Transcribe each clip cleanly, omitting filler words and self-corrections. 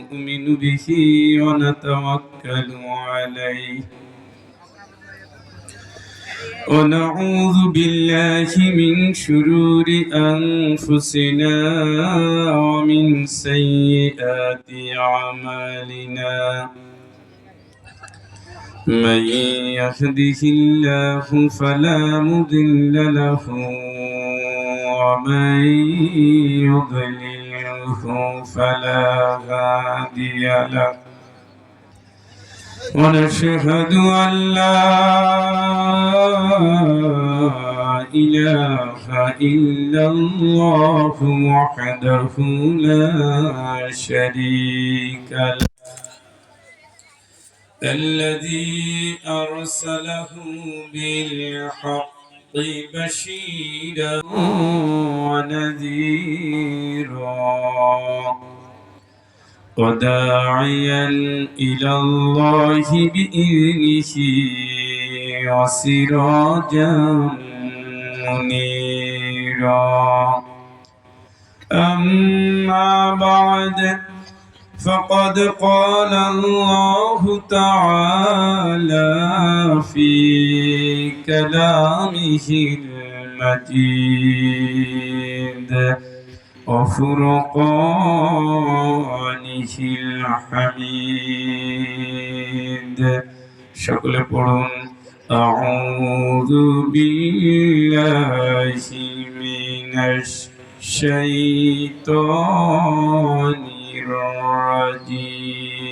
ونؤمن به ونتوكل عليه ونعوذ بالله من شرور أنفسنا ومن سيئات أعمالنا من يهده الله فلا مضل له ومن يضلله فلا هادي له ونشهد أن لا إله إلا الله وحده لا شريك له الذي أرسله بالحق بشيرا ونذيرا وداعيا إلى الله بإذنه وسراجا منيرا أما بعد فقد قال الله تعالى في كلامه المجيد وفرقانه الحميد شكل قرن أعوذ بالله من الشيطان الرجيم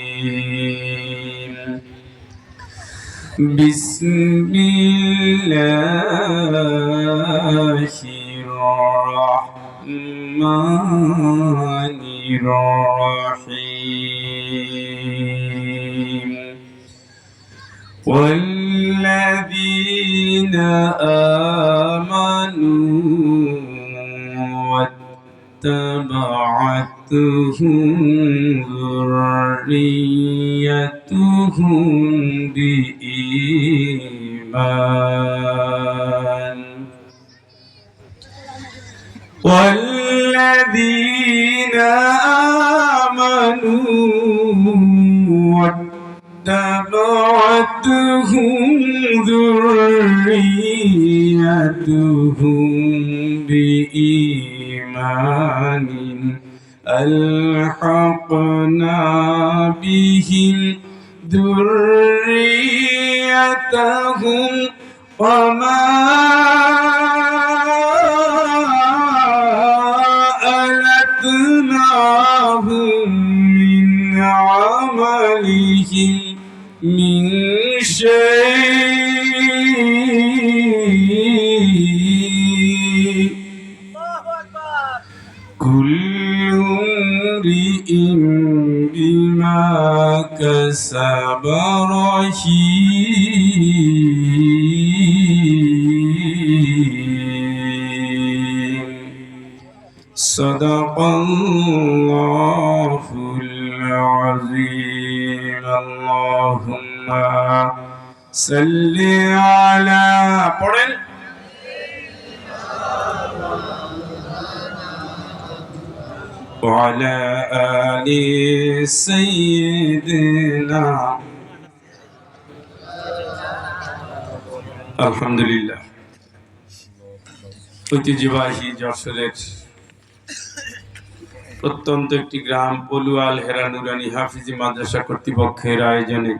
بسم الله الرحمن الرحيم والذين آمنوا واتبعتهم ذريتهم بإيمان والذين آمنوا واتبعتهم ذريتهم بإيمان ألحقنا بهم ذريتهم وما ألتناهم من عملهم من شيء كل امرئ بما كسب رهين صدق الله العظيم اللهم صل على পড়েন وعلى آل سيدنا আলহামদুলিল্লাহ ঐতিহ্যবাহী যশোরের প্রত্যন্ত একটি গ্রাম পলুয়াল হেরা নুরানি হাফিজি মাদ্রাসা কর্তৃপক্ষের আয়োজনে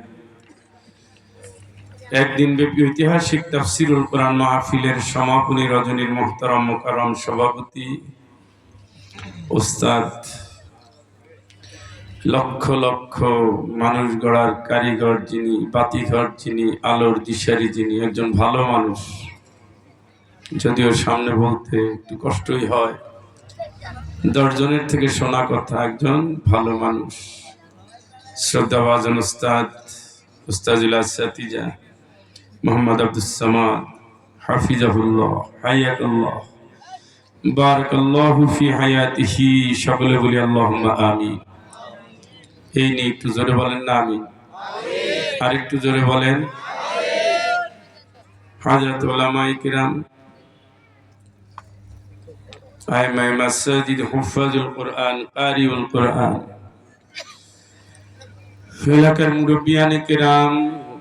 একদিন ব্যাপী ঐতিহাসিক তাফসিরুল কোরআন মাহফিলের সমাপনী রজনীর মোহতারাম মোকাররম সভাপতি ওস্তাদ লক্ষ লক্ষ মানুষ গড়ার কারিগর যিনি, বাতিঘর যিনি, আলোর দিশারি যিনি, একজন ভালো মানুষ, যদিও সামনে বলতে একটু কষ্টই হয়, 10 জনের থেকে শোনা কথা, একজন ভালো মানুষ, শ্রদ্ধাভাজন উস্তাজুল আসাতিজা মোহাম্মদ আব্দুস সামাদ হাফিজাহুল্লাহ হায়াতুল্লাহ বারাকাল্লাহু ফি হায়াতিহি, সকলে বলি আল্লাহুম্মা আমিন। এই নিয়ে একটু জোরে বলেন না আমিন, আর একটু জোরে বলেন। হযরত উলামায়ে কিরাম, আইমায়ে মাসাজিদ, হুফাজুল কোরআন, কারিউল কোরআন, এলাকার মুরব্বিয়ানে কেরাম,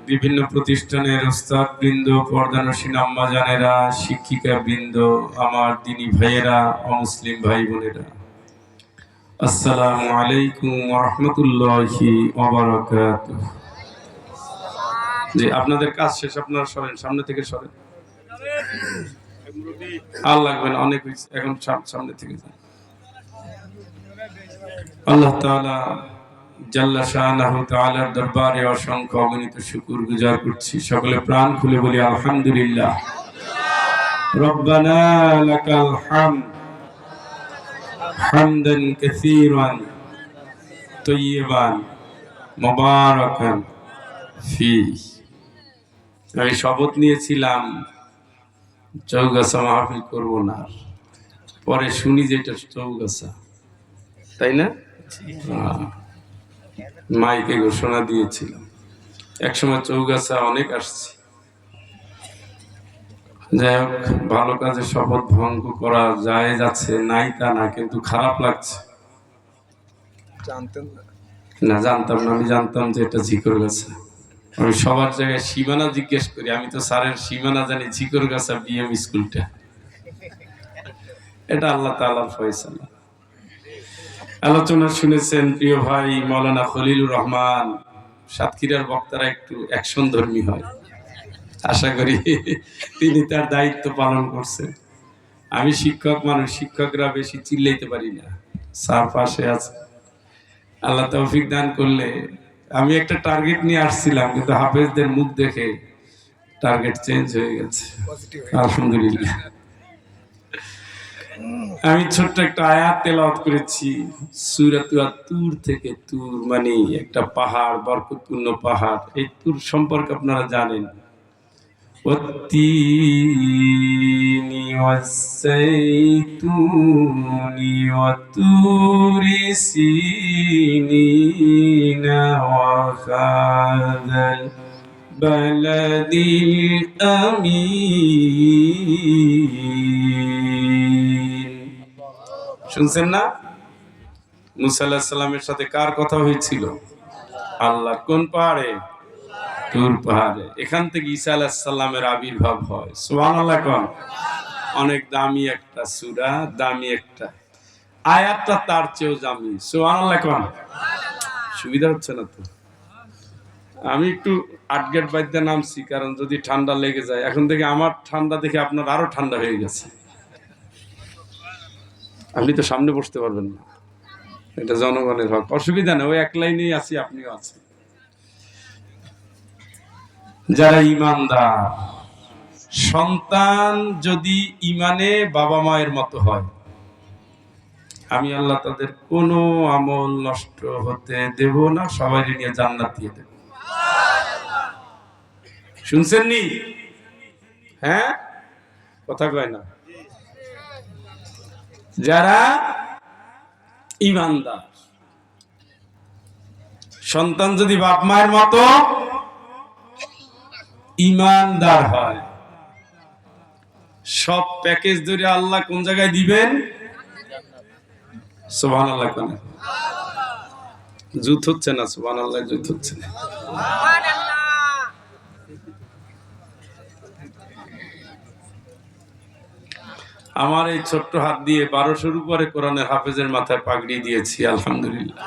বিভিন্ন প্রতিষ্ঠানের ওস্তাদ বৃন্দ, পর্দানসীন আম্মা জানেরা, শিক্ষিকা বৃন্দ, আমার দিনী ভাইয়েরা, অমুসলিম ভাই বোনেরা, আসসালামু আলাইকুম ওয়া রাহমাতুল্লাহি ওয়া বারাকাতুহু। যে আপনাদের কাজ শেষ, আপনারা সরেন, সামনে থেকে সরেন। আর লাগবে না, অনেক এখন সামনে থেকে যান। আল্লাহ তাআলা জাল্লা শাআনাহু তাআলার দরবারে অসংখ্য অগণিত শুকর গুজার করছি। সকলে প্রাণ খুলে বলি আলহামদুলিল্লাহ। রব্বানা লাকাল হামদ হামদান কাসীরান তাইয়িবান মুবারাকান ফি। আমি শপথ নিয়েছিলাম চৌগাছা মাহফিল করব না, পরে শুনি যে এটা চৌগাছা, তাই না? মাইকে ঘোষণা দিয়েছিলাম। একসময় চৌগাছা অনেক আসছি। যাই হোক, ভালো কাজে শপথ ভঙ্গ করা যায় যাচ্ছে নাই তা না, কিন্তু খারাপ লাগছে। না, জানতাম না। আমি জানতাম যে এটা ঝিকরগাছা। আমি সবার জায়গায় সীমানা জিজ্ঞেস করি, আমি তো স্যারের সীমানা জানি ঝিকরগাছা বিএম স্কুলটা। এটা আল্লাহ তাআলার ফয়সালা। আলোচনা শুনেছেন প্রিয় ভাই মাওলানা খলিলুর রহমান। সাতক্ষীরার বক্তারা একটু অ্যাকশন ধর্মী হয়, আশা করি তিনি তার দায়িত্ব পালন করছেন। আমি শিক্ষক মানুষ, শিক্ষকরা বেশি চিল্লাইতে পারি না। স্যার পাশে আছে, আল্লাহ তৌফিক দান করলে। আমি একটা টার্গেট নিয়ে আসছিলাম, কিন্তু হাফেজদের মুখ দেখে টার্গেট চেঞ্জ হয়ে গেছে, আলহামদুলিল্লাহ। আমি ছোট্ট একটা আয়াত তেলাওয়াত করেছি সূরাতুল তুর থেকে। তুর মানে একটা পাহাড়, বরকতপূর্ণ পাহাড়। এই তুর সম্পর্কে আপনারা জানেন। ওয়াত্তিনি ওয়াসসাইতুনি ওয়াতুরি সিনিনা ওয়া হাযাল বালাদিল আমিন। শুনছেন না? মুসা আলাইহিস সালামের সাথে কার কথা হয়েছিল? আল্লাহ। কোন পাহাড়ে? তুর পাহাড়ে। এখান থেকে ঈসা আলাইহিস সালামের আবির্ভাব হয়। সুবহানাল্লাহ কোন। অনেক দামি একটা সূরা, দামি একটা আয়াতটা তার চেয়েও দামি। সুবহানাল্লাহ কোন। সুবিধা হচ্ছে না তো? আমি একটু আটগেট বাইতে নামছি, কারণ যদি ঠান্ডা লেগে যায়। এখন থেকে আমার ঠান্ডা দেখে আপনার আরো ঠান্ডা হয়ে গেছে। আপনি তো সামনে বসতে পারবেন না, এটা জনগণের হক। অসুবিধা নেই, ওই এক লাইনেই আছি, আপনিও আছেন। যারা ইমানদার, সন্তান যদি ইমানে বাবা মায়ের মতো হয়, আমি আল্লাহ তাদের কোনো আমল নষ্ট হতে দেব না, সবাই নিয়ে জান্নাত দিয়ে দেব। শুনছেন নি? হ্যাঁ, কথা কয় না। যারা ইমানদার, সন্তান যদি বাপ মায়ের মতো ইমানদার হয়, সব প্যাকেজ ধরে আল্লাহ কোন জায়গায় দিবেন? সুবহানাল্লাহ কোন। যুদ্ধ হচ্ছে না, সুবহানাল্লাহ, যুদ্ধ হচ্ছে না। আমার এই ছোট্ট হাত দিয়ে 1200-র উপরে কোরআনের হাফেজের মাথায় পাগড়ি দিয়েছি, আলহামদুলিল্লাহ।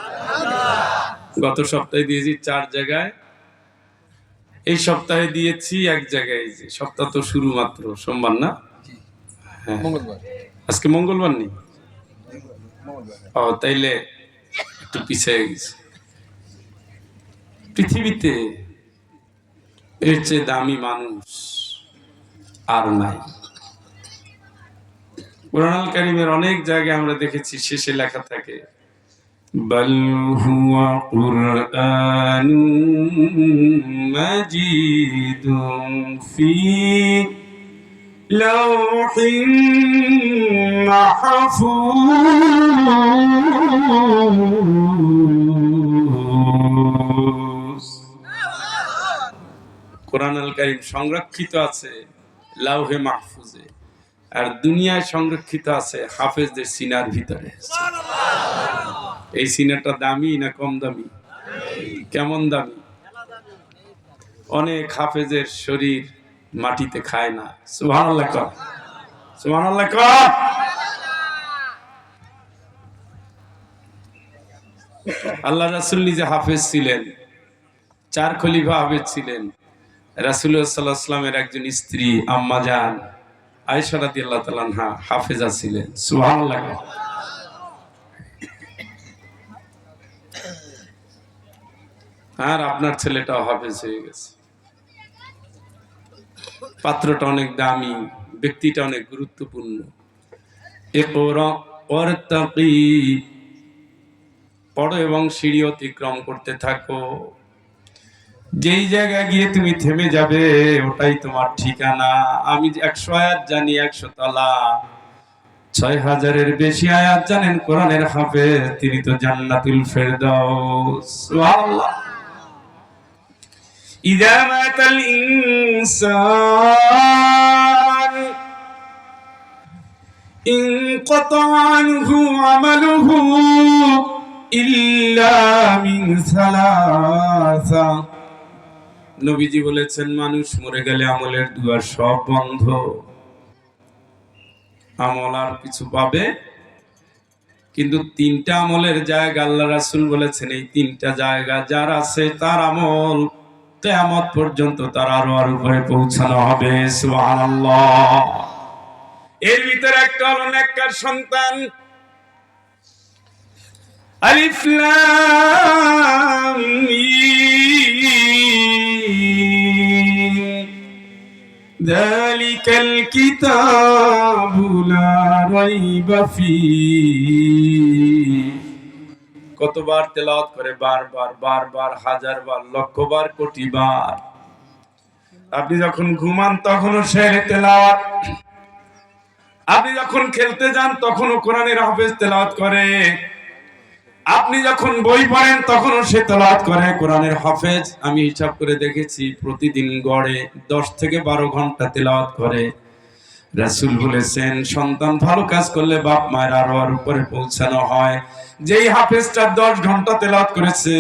গত সপ্তাহে দিয়েছি 4 জায়গায়, এই সপ্তাহে দিয়েছি এক জায়গায়। যে সপ্তাহ তো শুরু মাত্র, সোমবার না? হ্যাঁ, আজকে মঙ্গলবার নেই। ও, তাইলে একটু পিছিয়ে গেছে। পৃথিবীতে এর চেয়ে দামি মানুষ আর নাই। কুরআনুল কারীমের অনেক জায়গায় আমরা দেখেছি শেষে লেখা থাকে বাল হুয়া কুরআনুম মাজিদুম ফি লাওহিন মাহফুজ। কুরআনুল কারীম সংরক্ষিত আছে লাওহে মাহফুজে, আর দুনিয়ায় সংরক্ষিত আছে হাফেজদের সিনার ভিতরে। এই সিনারটা দামি না কম দামি? কেমন দামি। অনেক হাফেজের শরীর মাটিতে খায় না। সুবহানাল্লাহ কর, সুবহানাল্লাহ কর। আল্লাহ রাসূল নিজে হাফেজ ছিলেন, 4 খলিফা হাফেজ ছিলেন। রাসূলুল্লাহ সাল্লাল্লাহু আলাইহি ওয়াসাল্লামের একজন স্ত্রী আম্মা জান আয়েশা রাদিয়াল্লাহু তাআলা আনহা হাফেজা ছিলেন। সুবহানাল্লাহ। আর আপনার ছেলেটাও হাফেজ হয়ে গেছে। পাত্রটা অনেক দামি, ব্যক্তিটা অনেক গুরুত্বপূর্ণ। ইকরা ওয়ারতাকি, পড়ো এবং সিঁড়ি অতিক্রম করতে থাকো। যেই জায়গায় গিয়ে তুমি থেমে যাবে ওটাই তোমার ঠিকানা। আমি 100 আয়াত জানি, 100 তলা, 6000-এর বেশি আয়াত জানেন কোরআনের হাফেজ, তিনি তো জান্নাতুল ফেরদাউস। সুবহানাল্লাহ। ইযা মাতাল ইনসান ইনকাতা আনহু আমালুহু ইল্লা মিন সালাসা। নবীজি বলেছেন মানুষ মরে গেলে আমলের দুয়ার সব বন্ধ, আমল আর কিছু পাবে কিন্তু 3টা আমলের জায়গা আল্লাহ রাসূল বলেছেন, এই 3টা জায়গা যার আছে তার আমল কিয়ামত পর্যন্ত তার আরো উপরে পৌঁছানো হবে। সুবহানাল্লাহ। এর ভিতরে একটা হলো নেককার সন্তান। আলিফ লাম মিম যালিকাল কিতাবু লা রাইবা ফীহি। কতবার তেলাওয়াত করে, বারবার বারবার, হাজারবার, লক্ষবার, কোটিবার। আপনি যখন ঘুমান তখনও শের তেলাওয়াত, আপনি যখন খেলতে যান তখনও কোরআনের হাফেজ তেলাওয়াত করে, আপনি যখন বই পড়েন তখনও সে তেলাওয়াত করে কোরআনের হাফেজ। আমি হিসাব করে দেখেছি প্রতিদিন গড়ে 10 থেকে 12 ঘন্টা তেলাওয়াত করে। রাসূল বলেছেন সন্তান ভালো কাজ করলে বাপ মায়ের আরো উপরে পৌঁছানো হয়। যেই হাফেজটা 10 ঘন্টা তেলাওয়াত করেছে,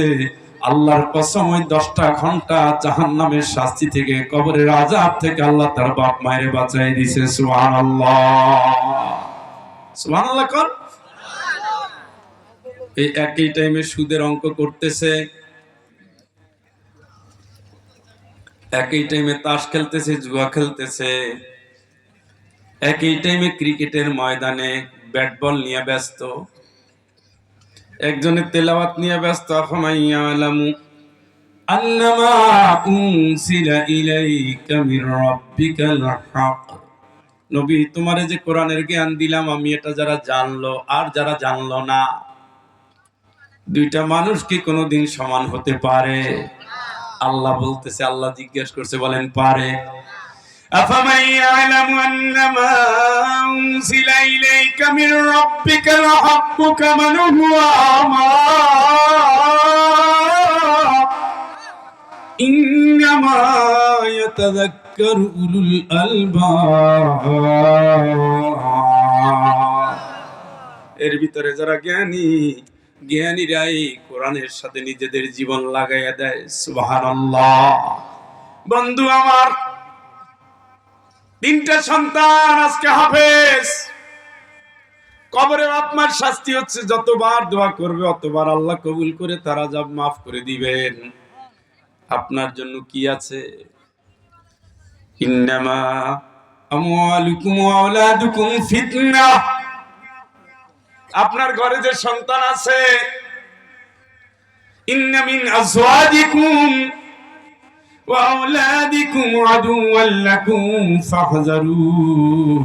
আল্লাহর কসম ওই 10টা ঘন্টা জাহান্নামের শাস্তি থেকে, কবরের আযাব থেকে আল্লাহ তার বাপ মায়ের বাঁচাই দিয়েছে। সুবহানাল্লাহ, সুবহানাল্লাহ কর। এই একই টাইমে সুদের অঙ্ক করতেছে, একই টাইমে তাস খেলতেছে, জুয়া খেলতেছে, একই টাইমে ক্রিকেটের ময়দানে ব্যাট বল নিয়ে ব্যস্ত, একজনের তেলাওয়াত নিয়ে ব্যস্ত। আফামাইয়ালামু আন্নামা উনসিলা ইলাইকা মির রাব্বিকাল হক। নবী তোমারে যে কোরআনের জ্ঞান দিলাম আমি, এটা যারা জানলো আর যারা জানলো না, 2টা মানুষ কি কোনোদিন সমান হতে পারে? আল্লাহ বলতেছে, আল্লাহ জিজ্ঞেস করছে, বলেন পারে? আফামান ইয়ালামু আন্নামা উনসিলা ইলাইকা মির রাব্বিকাল হক কামান হুয়া আমা ইন্নামা ইয়াতাযাক্কারু উলুল আলবাব। এর ভিতরে যারা জ্ঞানী, জ্ঞানীরাই কোরআনের সাথে নিজেদের জীবন লাগাইয়া দেয়। সুবহানাল্লাহ। বন্ধু আমার, 3টা সন্তান আজকে হাফেজ। কবরে আপনার শাস্তি হচ্ছে যতবার দোয়া করবে অতবার আল্লাহ কবুল করে তার আযাব মাফ করে দিবেন। আপনার জন্য কি আছে? ইন্নামা আমওয়ালুকুম ওয়া আওলাদুকুম ফিতনাহ। আপনার ঘরে যে সন্তান আছে, ইন্না মিন আজওয়াজিকুম ওয়া আওলাদিকুম আদুওয়াল লাকুম ফাহযারুহুম।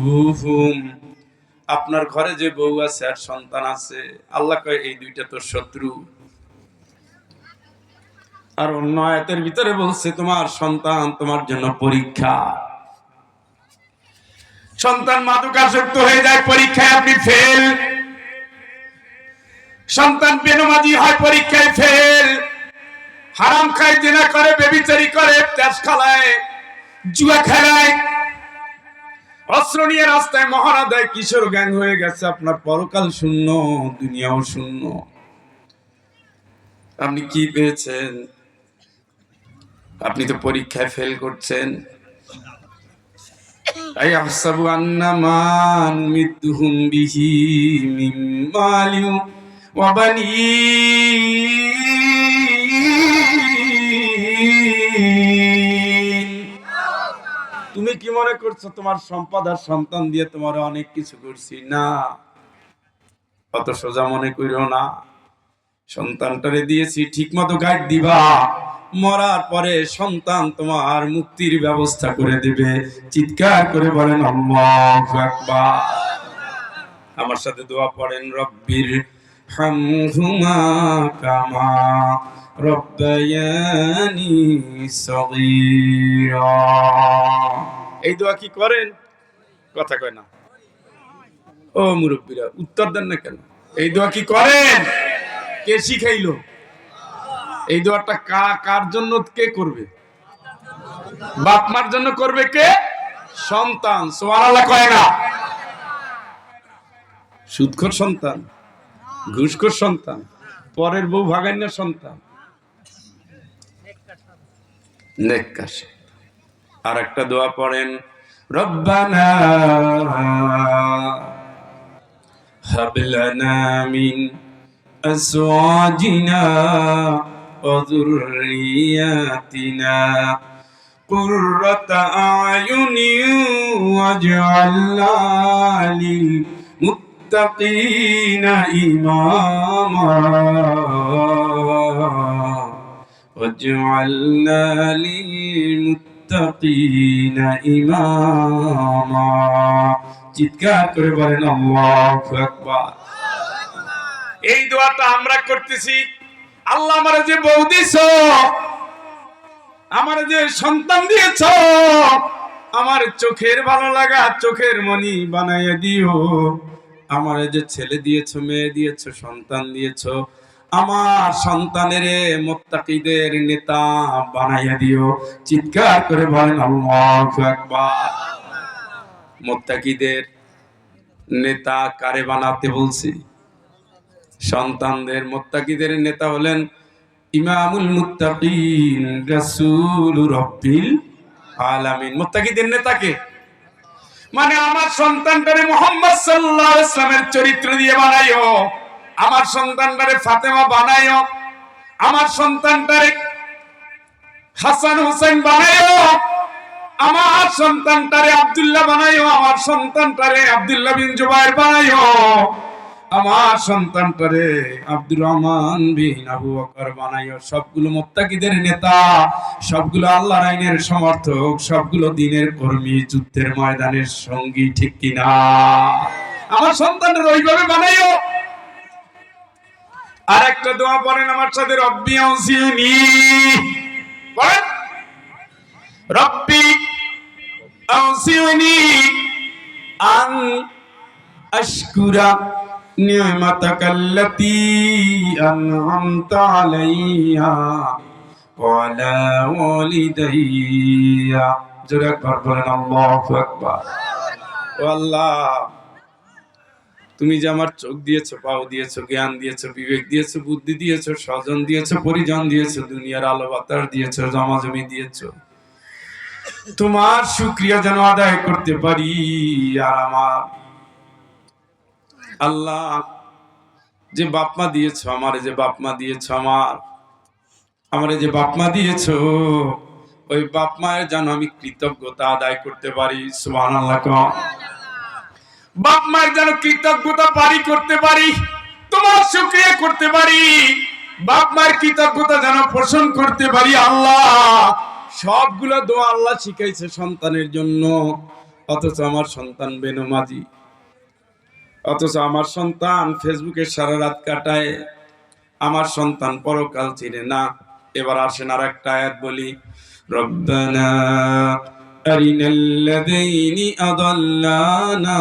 আপনার ঘরে যে বউ আছে আর সন্তান আছে, আল্লাহ কয় এই 2টা তো শত্রু। আর অন্য আয়াতের ভিতরে বলছে তোমার সন্তান তোমার জন্য পরীক্ষা। সন্তান মাদকাসক্ত হয়ে যায়, পরীক্ষায় আপনি ফেল। সন্তান বেনামাজি হয়, পরীক্ষায় ফেল। হারাম খায়, জিনা করে, ব্যভিচারী করে, তাস খেলায়, জুয়া খেলায়, অস্ত্র নিয়ে রাস্তায় মহড়া দেয়, কিশোর গ্যাং হয়ে গেছে। আপনার পরকাল শূন্য, দুনিয়াও শূন্য। আপনি কি পেয়েছেন? আপনি তো পরীক্ষায় ফেল করছেন। আইয়াহসাবু আন্নামা নুমিদ্দুহুম বিহি মিন মালিন ওয়া বানীন। তুমি কি মনে করছো তোমার সম্পদ আর সন্তান দিয়ে তোমার অনেক কিছু করছি? না, অত সোজা মনে করিও না। সন্তানটারে দিয়েছি ঠিক মতো গাইড দিবা, মরার পরে সন্তান তোমার মুক্তির ব্যবস্থা করে দেবে। চিৎকার করে বলেন আল্লাহু আকবার। আমার সাথে দোয়া পড়েন, রব্বির হামহুমা কামা রব্বায়ানি সগীরা। এই দোয়া কি করেন? কথা কয় না। ও মুরব্বীরা উত্তর দেন না কেন? এই দোয়া কি করেন? কে শিখাইলো এই দোয়াটা? কার জন্য কে করবে? বাপ মার জন্য করবে কে? সন্তান। সুবহানাল্লাহ কয় না? সুদখোর সন্তান, ঘুষখোর সন্তান, পরের বউ ভাগাইনার সন্তান, নেককার সন্তান। আর একটা দোয়া পড়েন, রব্বানা হাব লানা মিন আজওয়াজিনা ওয়া যুররিয়াতিনা কুররাতা আয়ুনিন ওয়াজআলনা লিল মুত্তাকিনা ইমামা ওয়াজআলনা লিল মুত্তাকিনা ইমামা। চিৎকার করে বলেন আল্লাহু আকবার। এই দোয়াটা আমরা করতেছি। আল্লাহ আমারে যে বউ দিছো, আমারে যে সন্তান দিয়েছো, আমার চোখের ভালো লাগা চোখের মনি বানাইয়া দিও। আমারে যে ছেলে দিয়েছো, মেয়ে দিয়েছো, সন্তান দিয়েছো, আমার সন্তানের মুত্তাকিদের নেতা বানাইয়া দিও। চিৎকার করে বলেন আল্লাহু আকবার। মুত্তাকিদের নেতা কারে বানাতে বলছি? সন্তানদের। মুত্তাকিদের নেতা হলেন ইমামুল মুত্তাকিন রাসূলুর রাব্বিল আলামিন। মুত্তাকিদের নেতাকে মানে আমার সন্তানটারে মুহাম্মদ সাল্লাল্লাহু আলাইহি ওয়াসাল্লামের চরিত্র দিয়ে বানাইও, আমার সন্তানটারে ফাতেমা বানাইও, আমার সন্তানটারে হাসান হুসাইন বানাইও, আমার সন্তানটারে আব্দুল্লাহ বানাইও, আমার সন্তানটারে আব্দুল্লাহ বিন জুবাইর বানাইও, আমার সন্তানটারে আব্দুর রহমান বিন আবু বকর বানাইও। সবগুলো মুত্তাকিদের নেতা, সবগুলো আল্লাহর আইনের সমর্থক, সবগুলো দ্বীনের কর্মী, যুদ্ধের ময়দানের সঙ্গী। ঠিক কিনা? আমার সন্তানদের ওইভাবে বানাইও। আর একটা দোয়া পড়েন আমার সাথে, রব্বি আউজিনি। পড়েন, রব্বি আউজিনি আন আশকুরা নি'মাতাকাল্লাতী আন'আমতা আলাইয়া ওয়া আলা ওয়ালিদাইয়া। জোরে একবার বলেন আল্লাহু আকবার। ও আল্লাহ, তুমি যে আমার চোখ দিয়েছো, পাও দিয়েছো, জ্ঞান দিয়েছো, বিবেক দিয়েছো, বুদ্ধি দিয়েছো, স্বজন দিয়েছো, পরিজন দিয়েছো, দুনিয়ার আলো বাতাস দিয়েছো, জমাজমি দিয়েছো, তোমার শুকরিয়া যেন আদায় করতে পারি। আর আমার আল্লাহ যে বাপমা দিয়েছো, আমারে যে বাপমা দিয়েছো, আমারে যে বাপমা দিয়েছো, ওই বাপমায়ের যেন আমি কৃতজ্ঞতা আদায় করতে পারি। সুবহানাল্লাহ। বাপমায়ের যেন কৃতজ্ঞতা পারি করতে পারি, তোমার শুকরিয়া করতে পারি, বাপমায়ের কৃতজ্ঞতা যেন পোষণ করতে পারি। আল্লাহ সবগুলো দোয়া আল্লাহ শিখাইছে সন্তানের জন্য, অথচ আমার সন্তান বেনমাজি, অথচ আমার সন্তান ফেসবুকে সারা রাত কাটায়, আমার সন্তান পরকাল চিনে না। এবার আসেন আর একটা আয়াত বলি, রব্বানা আরিনাল্লাযীনি আযাল্লানা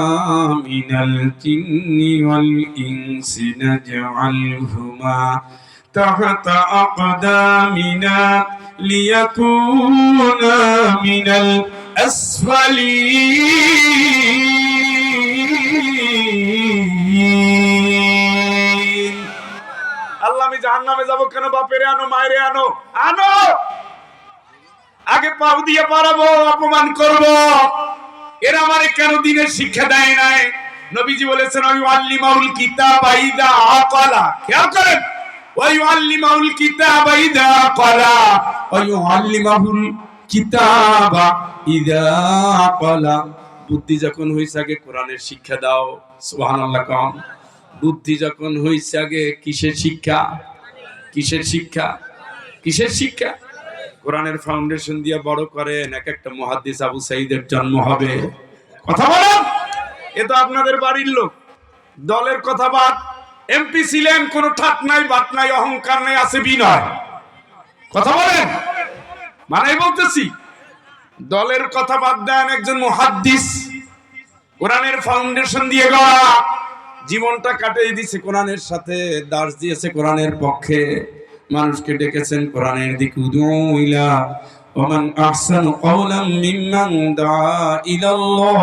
মিনাল জিন্নি ওয়াল ইনসি নাজআলহুমা তাহতা আকদামিনা লিয়াকুনা মিনাল আসফালিন। আল্লাহ, আমি জাহান্নামে যাব কেন? বাপেরে আনো, মায়েরে আনো, আনো। আগে পাও দিয়ে পারাবো, অপমান করব। এরা আমারে কেন দিনের শিক্ষা দেয় নাই? নবীজি বলেছেন ওয়াল্লিমাউল কিতাবা ইযা আকালা, খেয়াল করেন, ওয়াল্লিমাউল কিতাবা ইযা আকালা, ওয়াল্লিমাহুল কিতাবা ইযা আকালা। বুদ্ধি যখন হইছে আগে কোরআনের শিক্ষা দাও। সুবহানাল্লাহ কম। বুদ্ধি যখন হইছে আগে কিসের শিক্ষা? কিসের শিক্ষা? কিসের শিক্ষা? কোরআনের ফাউন্ডেশন দিয়ে বড় করেন, এক একটা মুহাদ্দিস আবু সাঈদের জন্ম হবে। কথা বলেন, এ তো আপনাদের বাড়ির লোক। দলের কথা বাদ, এমপি ছিলেন, কোনো ঠাট নাই, বাট নাই, অহংকার নাই, আছে বিনয়। কথা বলেন, মানে বলতেছি, দলের কথা বাদ দেন, একজন মুহাদ্দিস, কোরআনের ফাউন্ডেশন দিয়ে গড়া, জীবনটা কাটিয়ে দিয়েছে কোরআনের সাথে, দার্স দিয়েছে কোরআনের পক্ষে, মানুষকে ডেকেছেন কোরআনের দিকে। উদউ ইলা ওমান আহসানু কওলাম মিম্মান দাআ ইলাল্লাহ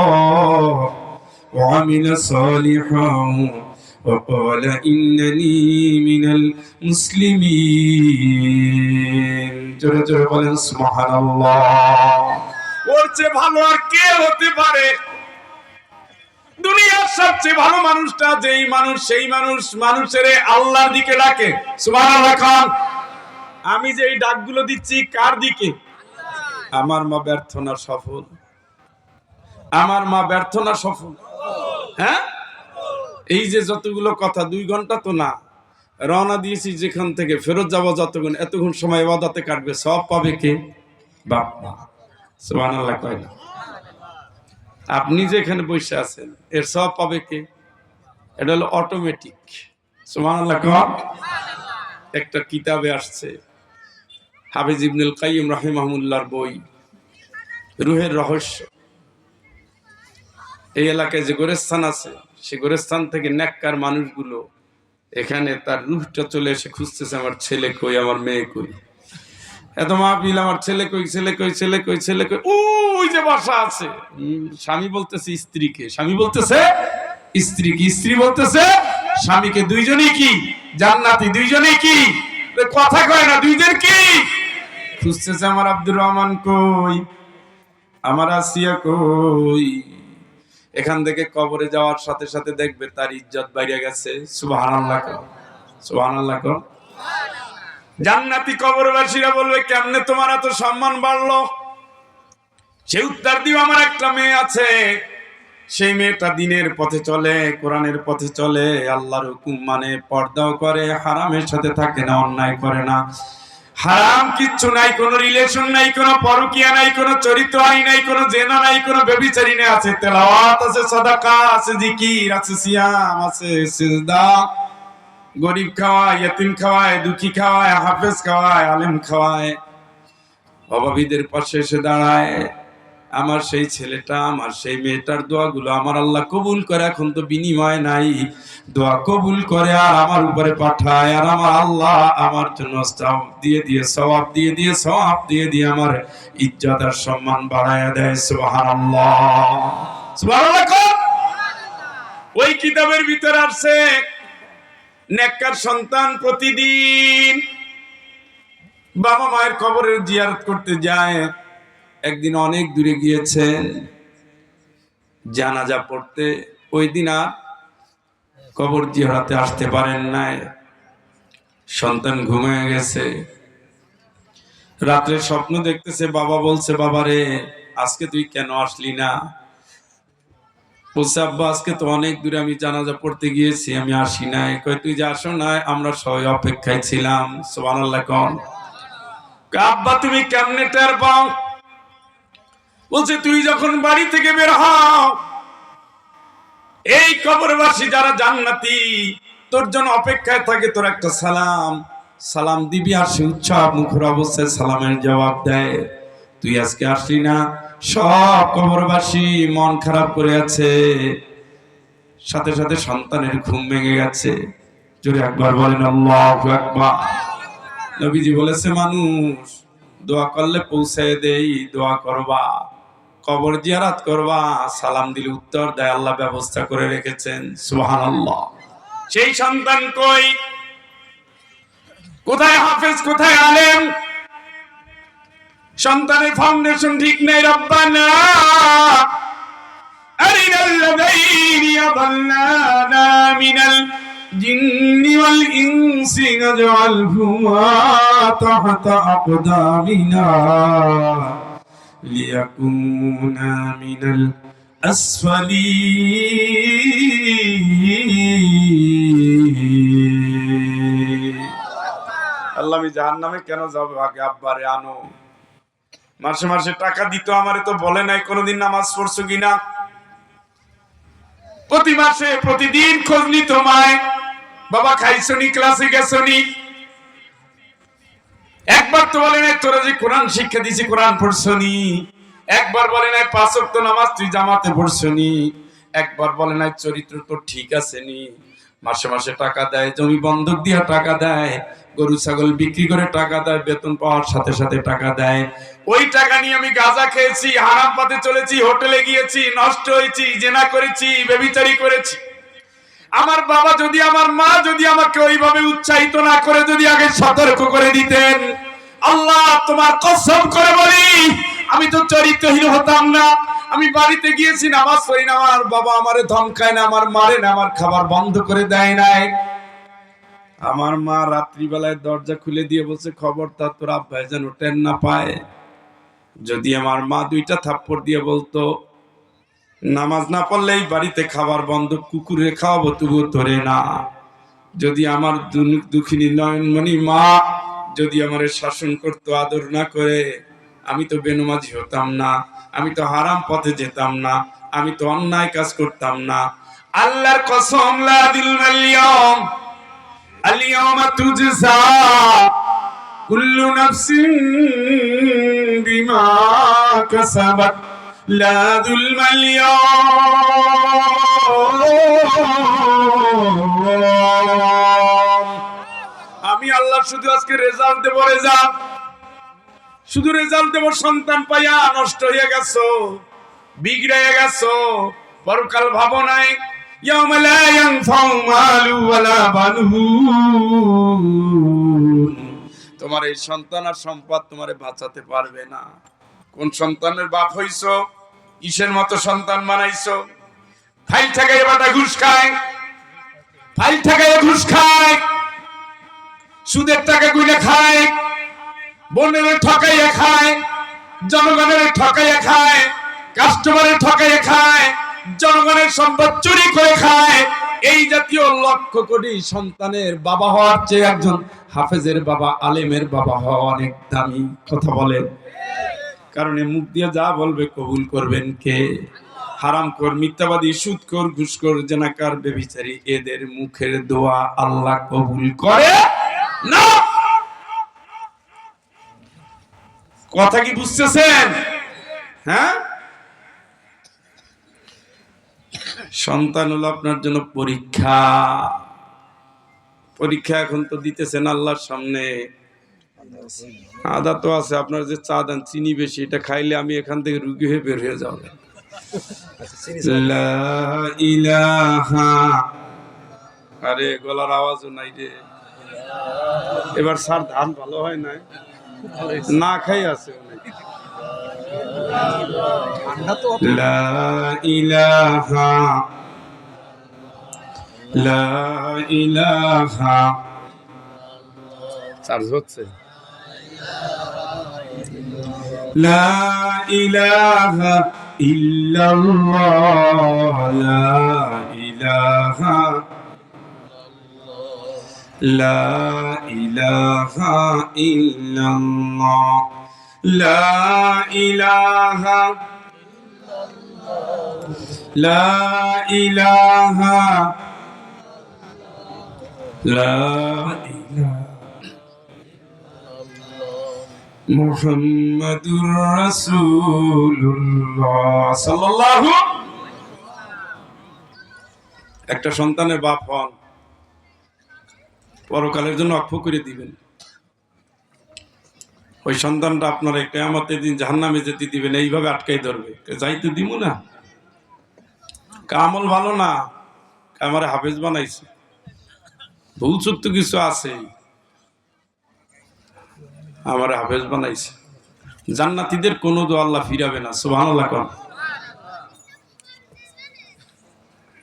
ওয়া আমিলা সালিহান ওয়া ক্বালা ইন্নানি মিনাল মুসলিমিন। জোরে জোরে বলেন সুবহানাল্লাহ। ওর চেয়ে ভালো আর কে হতে পারে? দুনিয়ার সবচেয়ে ভালো মানুষটা যেই মানুষ, সেই মানুষ মানুষের আল্লাহর দিকে ডাকে। সুবহানাল্লাহ খান। আমি যে এই ডাকগুলো দিচ্ছি কার দিকে? আমার মা ব্যর্থ না সফল? আমার মা ব্যর্থ না সফল? হ্যাঁ, এই যে যতগুলো কথা, 2 ঘন্টা তো না, রওনা দিয়েছি যেখান থেকে, ফেরত যাব যতক্ষণ, এতক্ষণ সময় ইবাদতে কাটবে, সব পাবে কে? বাপ মা। সুবহানাল্লাহ কয় না? আপনি যে এখানে বসে আছেন, এর সব পাবে কে? এটা হলো অটোমেটিক। সুবহানাল্লাহ কয়। একটা কিতাবে আসছে, হাফেজ ইবনুল কাইয়িম রাহিমাহুল্লাহর বই রুহের রহস্য। এই এলাকায় যে গোরস্থান আছে, সে গোরস্থান থেকে নেককার মানুষগুলো এখানে তার রুহটা চলে এসে খুঁজতেছে, আমার ছেলে কই, আমার মেয়ে কই। এত মাহফিল, আমার ছেলে কই, ছেলে কই, ছেলে কই, ছেলে কই, ওই যে বাসা আছে। স্বামী বলতেছে স্ত্রীকে, স্বামী বলতেছে স্ত্রীকে, স্ত্রী বলতেছে স্বামীকে, দুইজনই কি জান্নাতি, দুইজনই কি, কথা কয় না, দুইজন কি খুঁজতেছে, আমার আব্দুর রহমান কই, আমার আসিয়া কই। এখান থেকে কবরে যাওয়ার সাথে সাথে দেখবে তার ইজ্জত বাইরে গেছে। সুবহানাল্লাহ, সুবহানাল্লাহ। জান্নাতি কবরবাসীরা বলবে, কেমনে তোমার এত সম্মান বাড়লো? সে উত্তর দিও, আমার একটা মেয়ে আছে, সেই মেয়েটা দিনের পথে চলে, কোরআনের পথে চলে, আল্লাহর হুকুম মানে, পর্দাও করে, হারামের সাথে থাকে না, অন্যায় করে না, হারাম কিচ্ছু নাই, কোনো রিলেশন নাই, কোনো পরকিয়া নাই, কোনো চরিত্র নাই, কোনো জেনা নাই, কোনো ব্যভিচারী নেই, আছে তেলাওয়াত, আছে সাদাকা, আছে জিকির, আছে সিয়াম, আছে সিজদা, গরিব খাওয়ায়, ইয়েতিম খাওয়ায়, দুঃখী খাওয়ায়, হাফেজ খাওয়ায়, আলেম খাওয়ায়, অভাবীদের পাশে এসে দাঁড়ায়। আমার সেই ছেলেটা, আমার সেই মেয়েটার দোয়াগুলো আমার আল্লাহ কবুল করে। এখন তো বিনিময় নাই, দোয়া কবুল করে আর আমার উপরে পাঠায়, আর আমার আল্লাহ আমার জন্য সওয়াব দিয়ে দিয়ে, সওয়াব দিয়ে দিয়ে, সওয়াব দিয়ে দিয়ে আমার ইজ্জত আর সম্মান বাড়ায় দেয়। সুবহানাল্লাহ, সুবহানাল্লাহ। ওই কিতাবের ভিতর আছে, নেককার সন্তান প্রতিদিন বাবা মায়ের কবরের জিয়ারত করতে যায়। একদিন অনেক দূরে গিয়েছেন জানাজা পড়তে, ওই দিন আর কবর জিয়ারতে আসতে পারেন নাই। সন্তান ঘুমিয়ে গেছে, রাত্রে স্বপ্ন দেখতেছে, বাবা বলছে, বাবা রে আজকে তুই কেন আসলি না? বলছে, আব্বা আজকে তো অনেক দূরে আমি জানাজা পড়তে গিয়েছি, আমি আসি নাই। কই, তুই যে আসো নাই, আমরা সবাই অপেক্ষায় ছিলাম। সুবহানাল্লাহ কোন। আব্বা তুমি কেমনে টের পাও? বলছে, তুই যখন বাড়ি থেকে বের হও, এই কবরবাসী যারা জান্নাতি তোর জন্য অপেক্ষায় থাকে, তোর একটা সালাম দিবি, আর সে উৎসব মুখর অবস্থায় সালামের জবাব দেয়। তুই আজকে আসলি না, সব কবরবাসী মন খারাপ করে আছে, সাথে সাথে সন্তানের ঘুম ভেঙে গেছে। জোরে একবার বলেন আল্লাহু আকবার। নবীজি বলেছে, মানুষ দোয়া করলে পৌঁছায় দেই, দোয়া করবা, কবর জিয়ারত করবা, সালাম দিলে উত্তর দেয়, আল্লাহ ব্যবস্থা করে রেখেছেন। সুবহানাল্লাহ। সেই সন্তান কই, কোথায় হাফেজ, কোথায় আলেম? সন্তানের ফাউন্ডেশন ঠিক নাই। রব্বানা আরিনাল লাযাইনি আযাল্লানা মিনাল জিন্নি ওয়াল ইনসি ওয়াজআলহুমা তাহতা আকদামিনা লিয়াকুনা মিনাল আসফালিন। আল্লাহ, আমি জাহান্নামে কেন যাব? আগে আব্বারে আনো। মাসে মাসে টাকা দিত, আমারে তো বলে নাই কোনোদিন নামাজ পড়ছো কিনা। প্রতি মাসে প্রতিদিন খোঁজ নিত মায়, বাবা খাইছনি, ক্লাসে গেছনি। একবার তো বলে নাই তোরা যে কোরআন শিক্ষা দিছি কোরআন পড়ছনি। একবার বলে নাই 5 ওয়াক্ত নামাজ তুই জামাতে পড়ছনি। একবার বলে নাই চরিত্র তো ঠিক আছে নি। মাসে মাসে টাকা দেয়, জমি বন্ধক দিয়ে টাকা দেয়, গরু ছাগল বিক্রি করে টাকা দেয়, বেতন পাওয়ার সাথে সাথে টাকা দেয়। ওই টাকা নিয়ে আমি গাঁজা খেয়েছি, হারাম পথে চলেছি, হোটেলে গিয়েছি, নষ্ট হয়েছি, জেনা করেছি, ব্যভিচারী করেছি। আমার বাবা যদি, আমার মা যদি আমাকে ওইভাবে উৎসাহিত না করে যদি আগে সতর্ক করে দিতেন, আল্লাহ তোমার কসম করে বলি আমি তো চরিত্রহীন হতাম না। আমি বাড়িতে গিয়েছি, নামাজ পড়ি না, আমার বাবা আমারে ধমকায় না, আমার মারে না, আমার খাবার বন্ধ করে দেয় নাই। আমার মা রাত্রিবেলায় দরজা খুলে দিয়ে বলছে, খবরদার তোর আব্বাই যেন টের না পায়। যদি আমার মা 2টা থাপ্পড় দিয়ে বলতো নামাজ না পড়লেই বাড়িতে খাবার বন্ধ, কুকুরে খাওয়াবো তবু ধরে না। যদি আমার দুঃখিনী নয়নমণি মা যদি আমার শাসন করতো, আদর না করে, আমি তো বেনমাজি হতাম না, আমি তো হারাম পথে যেতাম না, আমি তো অন্যায় কাজ করতাম না। আল্লাহর কসম, লা দিলমাল ইয়াউম আল-ইয়াউমা তুজজা কুল্লু নাফসিন বিমা কাসাবাত লা যুলমাল ইয়াউম। আমি আল্লাহ শুধু আজকে রেজাল্ট দেব, রেজাল্ট, শুধু রেজাল্ট দেব। সন্তান পাইয়া নষ্ট হয়ে গেছো, বিগড়ে গেছো, পরকাল ভাবো নাই। ইয়াউমা লা ইয়ানফাউ মালু ওয়ালা বানুন। তোমার এই সন্তান আর সম্পদ তোমারে বাঁচাতে পারবে না। কোন সন্তানের বাপ হইছো, কিসের মতো সন্তান বানাইছো? ফাইল ঠেকাইয়া বাটা ঘুষ খায়, ফাইল ঠেকাইয়া ঘুষ খায়, সুদের টাকা গুলে খায়, বোনের ঠকাইয়া খায়, জনগণের ঠকাইয়া খায়, কাস্টমারের ঠকাইয়া খায়, জনগণের সম্পদ চুরি করে খায়। এই জাতীয় লক্ষ কোটি সন্তানের বাবা হওয়ার চেয়ে একজন হাফেজের বাবা, আলেমের বাবা হওয়া অনেক দামি। কথা বলেন? কারণ মুখ দিয়ে যা বলবে কবুল করবেন কে? হারামখোর, মিথ্যাবাদী, সুদখোর, ঘুষখোর, জেনাকার, ব্যভিচারী, এদের মুখের দোয়া আল্লাহ কবুল করে না। কথা কি বুঝতেছেন? হ্যাঁ, সন্তান হলো আপনার জন্য পরীক্ষা। পরীক্ষা এখন তো দিতেছেন আল্লাহর সামনে। আদা তো আছে, আপনার যে চা দেন চিনি বেশি, এটা খাইলে আমি এখান থেকে রুগী হয়ে বের হয়ে যাব। লা ইলাহা, আরে গলার আওয়াজও নাই রে। এবার স্যার ধান ভালো হয় নাই, না খাই আছে। লা ইলাহা, লা ইলাহা, চার্জ হচ্ছে। লা ইলাহা ইল্লাল্লাহ, লা ইলাহা, লা ইলাহা ইল্লাল্লাহ, লা ইলাহা, লা ইলাহা, লা ইলাহা মুহাম্মাদুর রাসূলুল্লাহ সাল্লাল্লাহু। একটা সন্তানের বাপ হন, পরকালের জন্য অক্ষ করে দিবেন। ওই সন্তানটা আপনার কিয়ামতের দিন জাহান্নামে যেতে দিবেন, এইভাবে আটকাই ধরবে, যাইতে দিব না। কামল ভালো না, আমার হাফেজ বানাইছে, ভুল সত্য কিছু আছে, আমার হাফেজ বানাইছে। জান্নাতীদের কোনো দোয়া আল্লাহ ফিরাবে না, সুবহানাল্লাহ কোন।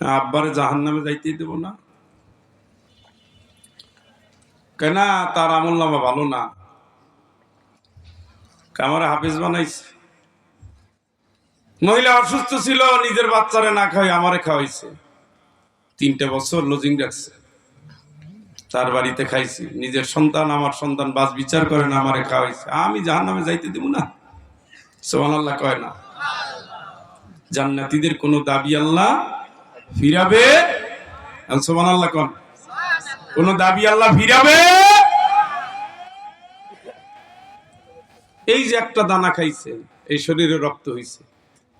আব্বারে জাহান্নামে যাইতেই দেব না কেন? তার আমল নামা ভালো না, আমার হাফেজ বানাইছে। মহিলা অসুস্থ ছিল, নিজের বাচ্চারে না খাওয়াই আমারে খাওয়াইছে, 3 বছর লজিং রাখছে, তার বাড়িতে খাইছি। নিজের সন্তান, আমার সন্তান বাস বিচার করে না, আমারে খাওয়াইছে, আমি জাহান্নামে যাইতে দেব না, সুবহানাল্লাহ কয় না। জান্নাতীদের কোনো দাবি আল্লাহ ফিরাবে, সুবহানাল্লাহ কোন। কোন দাবি আল্লাহ ফিরাবে। এই যে একটা দানা খাইছে, এই শরীরে রক্ত হইছে,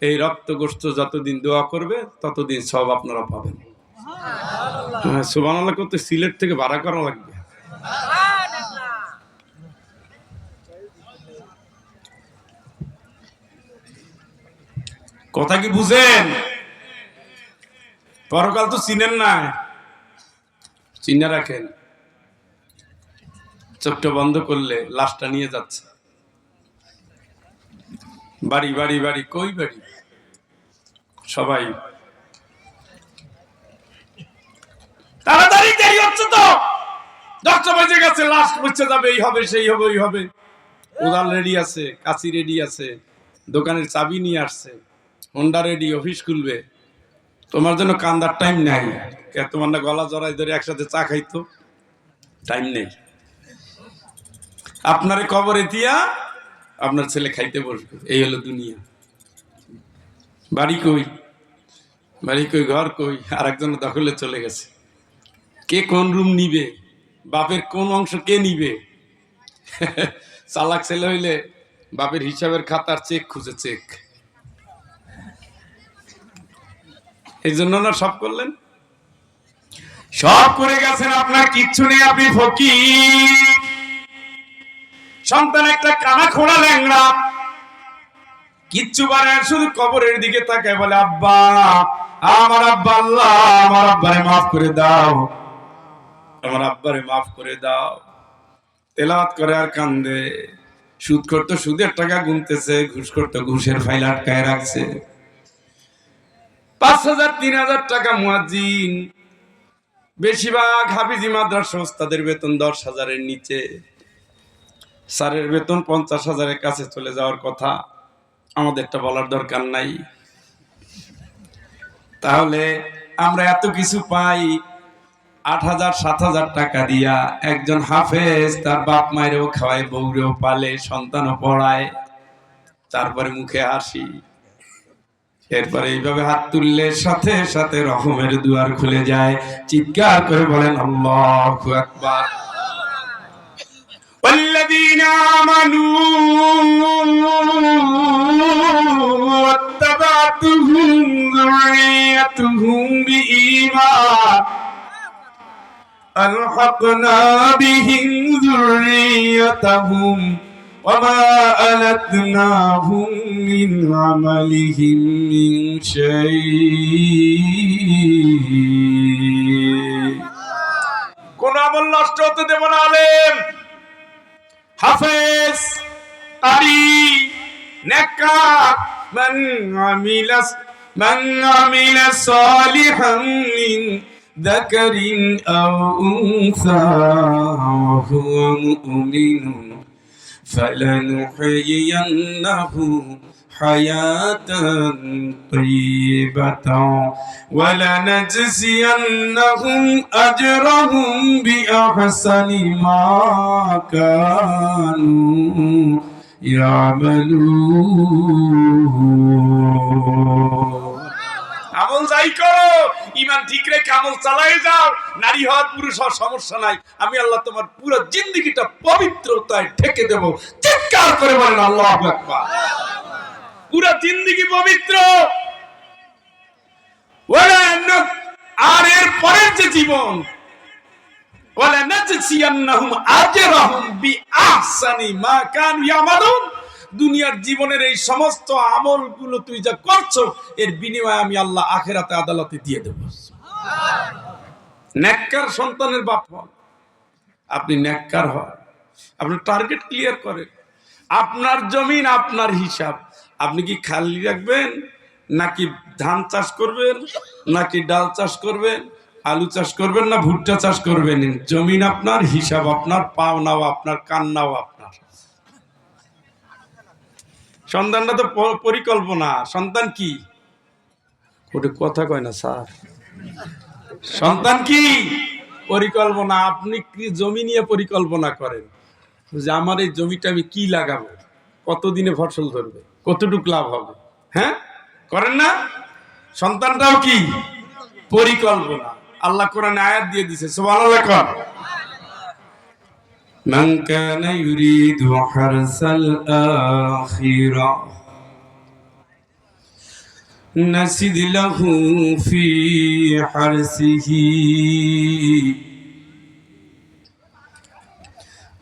এই রক্ত গোস্ত যতদিন দোয়া করবে ততদিন সব আপনারা পাবেন। সুবহানাল্লাহ করতে সিলেট থেকে ভাড়া করা লাগবে। কথা কি বুঝেন? পরকাল তো চিনেন না, চিনে রাখেন। চোখটা বন্ধ করলে লাশটা নিয়ে যাচ্ছে, বাড়ি বাড়ি বাড়ি, কই বাড়ি, সবাই তাড়াতাড়ি, দেরি হচ্ছে তো, 10টা বেজে গেছে, লাস্ট পৌঁছে যাবে, এই হবে সেই হবে ওই হবে। উদাল রেডি আছে, কাশি রেডি আছে, দোকানের চাবি নিয়ে আসছে, হোন্ডা রেডি, অফিস খুলবে, তোমার জন্য কান্দার টাইম নাই। তোমার না গলা জড়াই ধরে একসাথে চা খাইতো, টাইম নেই। আপনারে কবরে দিয়া আপনার ছেলে খাইতে বসবে, এই হলো দুনিয়া। বাড়ি কই, বাড়ি কই, ঘর কই, আর একজন দখলে চলে গেছে। কে কোন রুম নিবে, বাপের কোন অংশ কে নিবে? চালাক ছেলে হইলে বাপের হিসাবের খাতার চেক খুঁজে, চেক। এই জন্য না সব করলেন, সব করে গেছেন, আপনার কিচ্ছু নেই, আপনি ফকির। সন্তান একটা কানা খোড়া ল্যাংড়া, কিচ্ছু পারে, শুধু কবরের দিকে তাকায় বলে, আব্বা, আমার আব্বা, আল্লাহ আমার আব্বারে মাফ করে দাও, আমার আব্বারে মাফ করে দাও। তেলাওয়াত করে আর কান্দে। সুদ করতো সুদের টাকা গুনতেছে, ঘুষ করতো ঘুষের ফাইল আটকায় রাখছে। 5,000 3,000 টাকা মুয়াজ্জিন, বেশিরভাগ হাফিজি মাদ্রাসা ওস্তাদের বেতন 10,000-এর নিচে, স্যারের বেতন 50,000-এর কাছে চলে যাওয়ার কথা, আমাদেরটা বলার দরকার নাই। তাহলে আমরা এত কিছু পাই, 8,000 7,000 টাকা দিয়া একজন হাফেজ তার বাপ মায়েরও খাওয়ায়, বউরেও পালে, সন্তানও পড়ায়, তারপরে মুখে হাসি। এরপরে এইভাবে হাত তুললে সাথে সাথে রহমের দুয়ার খুলে যায়। চিৎকার করে বলেন আল্লাহু আকবার। والذين آمنوا واتبعتهم ذريتهم بإيمان ألحقنا بهم ذريتهم وما ألتناهم من عملهم من شيء। কোন আমল নষ্ট হতে দেব না। আলেম, হাফেজ, কারি, নেককার, মান আমিলা সালিহান মিন যাকারিন আও উনসা ওয়া হুয়া মুমিনুন ফালানুহয়িয়ান্নাহু হায়াতান তাইয়্যিবাতান ওয়া লানাজজিয়ান্নাহুম আজরাহুম বিআহসানি মা কানু ইয়ামালুন। আমল যাই করো, ঈমান ঠিক রেখে আমল চালাই যাও। নারী হওয়ার পুরুষ হওয়ার সমস্যা নাই, আমি আল্লাহ তোমার পুরো জিন্দেগিটা পবিত্রতায় ঢেকে দেব। চিৎকার করে বলেন আল্লাহু আকবার। পুরো জিন্দেগি পবিত্র। আর এর পরের যে জীবন, দুনিয়ার জীবনের এই সমস্ত আমলগুলো তুই যা করছো, এর বিনিময়ে আমি আল্লাহ আখিরাতে আদালতে দিয়ে দেব। নেককার সন্তানের বাপ হন, আপনি নেককার হন, আপনার টার্গেট ক্লিয়ার করেন। আপনার জমিন, আপনার হিসাব। আপনি কি খালি রাখবেন, নাকি ধান চাষ করবেন, নাকি ডাল চাষ করবেন, আলু চাষ করবেন, না ভুট্টা চাষ করবেন? জমিন আপনার, হিসাব আপনার, পাওনাও আপনার, কান্নাও আপনার। সন্তানটা তো পরিকল্পনা। সন্তান কি কথা কয় না স্যার? সন্তান কি পরিকল্পনা। আপনি কি জমি নিয়ে পরিকল্পনা করেন যে আমার এই জমিটা আমি কি লাগাবো, কতদিনে ফসল ধরবে, কতটুক লাভ হবে? হ্যাঁ, করেন না? সন্তানটাও কি পরিকল্পনা। আল্লাহ কোরআনে আয়াত দিয়ে দিয়েছে, সুবহানাল্লাহ। কর মান কানা ইউরিদু হারসাল আখিরা নাসিদ লাহু ফি হারসিহি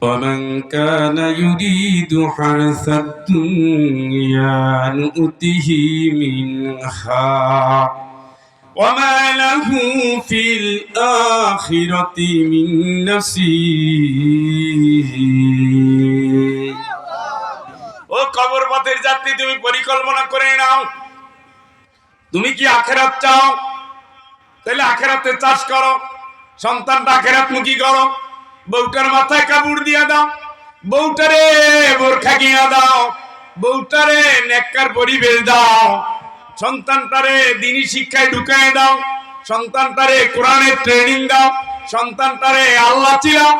ومن كان يريد حرث الدنيا نؤته منها وما له في الآخرة من نصيب। ও কবর পথের যাত্রী, তুমি পরিকল্পনা করে নাও। তুমি কি আখিরাত চাও? তাহলে আখিরাতে চাষ করো, সন্তানটা আখিরাতমুখী করো। বউটার মাথায় কাপড় দিয়া দাও, বউটারে বোরখা কিনা দাও, বউটারে নেককার পরিবেশ দাও, সন্তানটারে দ্বীনি শিক্ষায় ঢুকায় দাও, সন্তানটারে কোরআনের ট্রেনিং দাও, সন্তানটারে আল্লাহ চিনাও,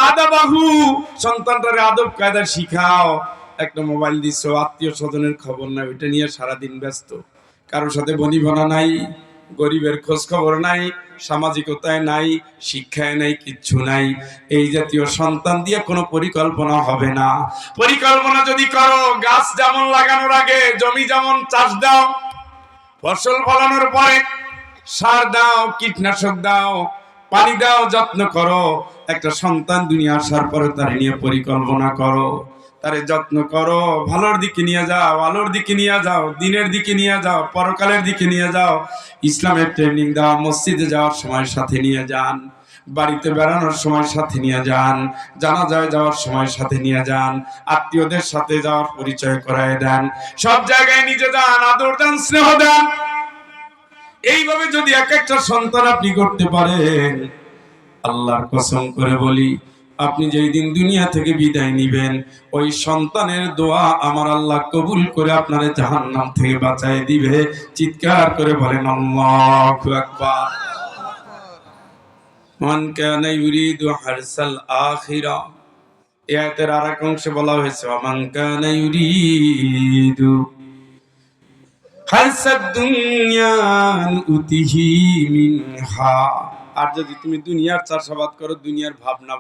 আদাবাহু, সন্তানটারে আদব কায়দা শিখাও। একটা মোবাইল দিচ্ছ, আত্মীয় স্বজনের খবর নাই, ওইটা নিয়ে সারাদিন ব্যস্ত। কারোর সাথে বনিবনা নাই, গরিবের খোঁজ খবর নাই, সামাজিকতায় নাই, শিক্ষায় নাই, কিচ্ছু নাই। এই জাতীয় সন্তান দিয়ে কোনো পরিকল্পনা হবে না। পরিকল্পনা যদি করো, গাছ যেমন লাগানোর আগে জমি যেমন চাষ দাও, ফসল ফলানোর পরে সার দাও, কীটনাশক দাও, পানি দাও, যত্ন করো। একটা সন্তান দুনিয়া আসার পরে তার নিয়ে পরিকল্পনা করো, তারে যত্ন করো, ভালোর দিকে নিয়ে যাও, আলোর দিকে নিয়ে যাও, দিনের দিকে নিয়ে যাও, পরকালের দিকে নিয়ে যাও। ইসলামের ট্রেনিং দাও, মসজিদে যাওয়ার সময় সাথে নিয়ে যান, বাড়িতে বেড়ানোর সময় সাথে নিয়ে যান, জানাজায় যাওয়ার সময় সাথে নিয়ে যান, আত্মীয়দের সাথে যাওয়ার পরিচয় করায় দেন, সব জায়গায় নিজে যান, আদর দেন, স্নেহ দেন। এইভাবে যদি এক একটা সন্তান আপনি করতে পারেন, আল্লাহর কসম করে বলি, আপনি যেই দিন দুনিয়া থেকে বিদায় নিবেন, ওই সন্তানের দোয়া আমার আল্লাহ কবুল করে আপনারে জাহান্নাম থেকে বাঁচায় দিবে। চিৎকার করে বলেন আল্লাহু আকবার। মান কানা ইউরিদু হারসাল আখিরা, এই আয়াতের আরেক অংশে বলা হয়েছে মান কানা ইউরিদু হারসাদ দুনিয়া উতিহি মিনহা। আর যদি তুমি দুনিয়ার চাষাবাদ করো, দুনিয়ার ভাবনা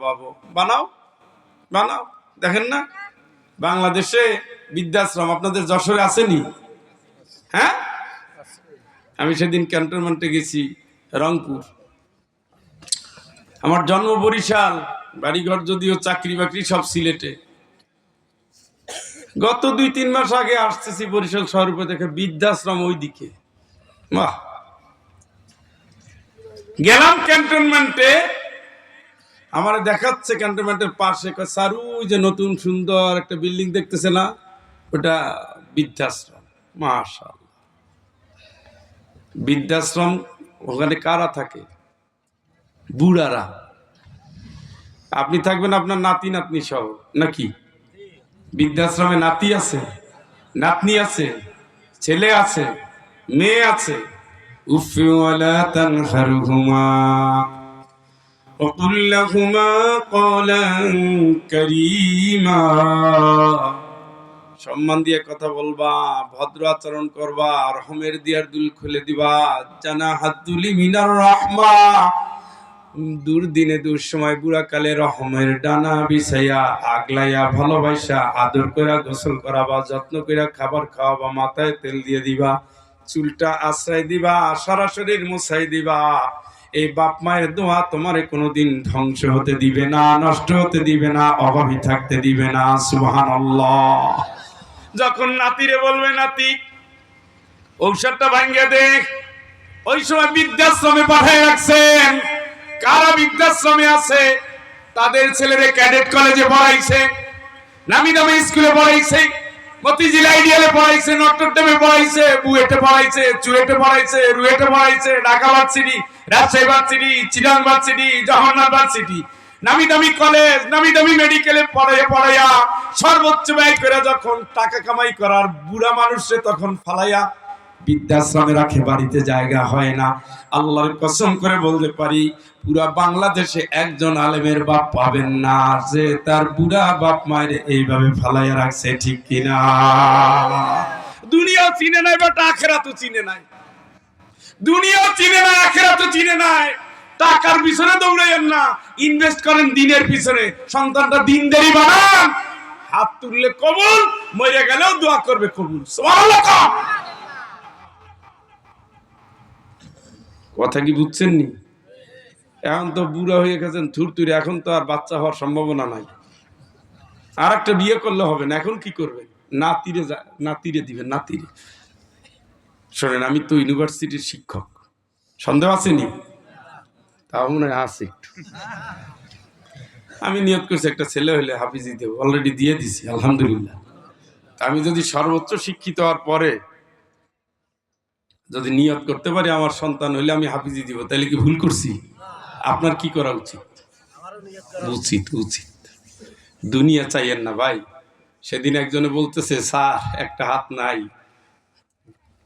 বানাও, দেখেন না বাংলাদেশে বৃদ্ধাশ্রম আপনাদের যশোরে আসেনি? হ্যাঁ, আমি সেদিন ক্যান্টনমেন্টে গেছি, রংপুর। আমার জন্ম বরিশাল, বাড়িঘর যদিও, চাকরি বাকরি সব সিলেটে। গত 2-3 মাস আগে আসতেছি বরিশাল শহর উপরে, দেখে বৃদ্ধাশ্রম ওইদিকে। বাহ, গেলাম ক্যান্টনমেন্টে, আমার দেখাচ্ছে ক্যান্টনমেন্টের পাশে, সারু যে নতুন সুন্দর একটা বিল্ডিং দেখতেছে না, ওটা বৃদ্ধাশ্রম। মাশাআল্লাহ, বৃদ্ধাশ্রম। ওখানে কারা থাকে? বুড়ারা। আপনি থাকবেন আপনার নাতি নাতনি সহ নাকি? বৃদ্ধাশ্রমে নাতি আছে, নাতনি আছে, ছেলে আছে, মেয়ে আছে। উফি ওয়ালা তানহারহুমা ওয়াকুল লাহুমা কওলান কারীমা। সম্মান দিয়ে কথা বলবা, ভদ্র আচরণ করবা, রহমের দিয়ার দুল খুলে দিবা, জানা হাদুলি মিনার রাহমা। দুর্দিনে দুঃসময় বুড়াকালে রহমের ডানা বিছাইয়া আগলাইয়া ভালোবাসা আদর কইরা গোসল করাবা, যত্ন কইরা খাবার খাওয়াবা, মাথায় তেল দিয়ে দিবা, চুলটা আশ্রয় দিবা, সারা শরীর মুছাই দিবা। এই বাপ মায়ের দোয়া তোমারে কোনোদিন ধ্বংস হতে দিবে না, নষ্ট হতে দিবে না, অভাবী থাকতে দিবে না। সুবহানাল্লাহ। যখন নাতিরে বলবে, নাতি ঔষধটা ভাঙ্গে দেখ, ওই সময় বৃদ্ধাশ্রমে পাঠায় রাখছেন। কারা বৃদ্ধাশ্রমে আছে? তাদের ছেলেরে ক্যাডেট কলেজে পড়াইছে, নামি দামি স্কুলে পড়াইছে, মতিঝিল আইডিয়ালে পড়াইছে, নটরডেমে পড়াইছে, বুয়েটে পড়াইছে, চুয়েটে পড়াইছে, রুয়েটে পড়াইছে, Dhaka varsity, Rajshahi varsity, Chittagong varsity, Jawaharlal varsity, নামি দামি কলেজ, নামি দামি মেডিকেলে পড়াইয়া সর্বোচ্চ ব্যয় করে যখন টাকা কামাই করার বুড়া মানুষে তখন ফালাইয়া বৃদ্ধাশ্রমে রাখে, বাড়িতে জায়গা হয় না। আল্লাহর কসম করে বলতে পারি, পুরা বাংলাদেশে একজন আলেমের বাপ পাবেন না যে তার বুড়া বাপ মায়ের এইভাবে ফালাইয়া রাখছে, ঠিক কিনা? দুনিয়া চিনে নাই, বাট আখিরাতও চিনে নাই। দুনিয়া চিনে নাই, আখিরাতও চিনে নাই। টাকার পিছনে দৌড়াইয়েন না, ইনভেস্ট করেন দিনের পিছনে। সন্তানটা দিনদারি বানান, হাত তুললে কবুল, মরে গেলেও দোয়া করবে কবুল। সুবহানাল্লাহ। কথা কি বুঝছেন নি? এখন তো বুড়া হয়ে গেছেন থুরথুরে, এখন তো আর বাচ্চা হওয়ার সম্ভাবনা নাই। আর একটা বিয়ে করলে হবে না। এখন কি করবেন? নাতিরে দিবেন, নাতিরে। শোনেন, আমি তো ইউনিভার্সিটির শিক্ষক, সন্দেহ আসেনি? তাও মনে হয় আছে একটু। আমি নিয়ত করছি একটা ছেলে হলে হাফিজি দেব, অলরেডি দিয়ে দিছি আলহামদুলিল্লাহ। আমি যদি সর্বোচ্চ শিক্ষিত হওয়ার পরে যদি নিয়ত করতে পারি আমার সন্তান হইলে আমি হাফিজি দিব, তাহলে কি ভুল করছি? আপনার কি করা উচিত? উচিত, উচিত। দুনিয়া চাইয়েন না ভাই। সেদিন একজনে বলতেছে, স্যার একটা হাত নাই,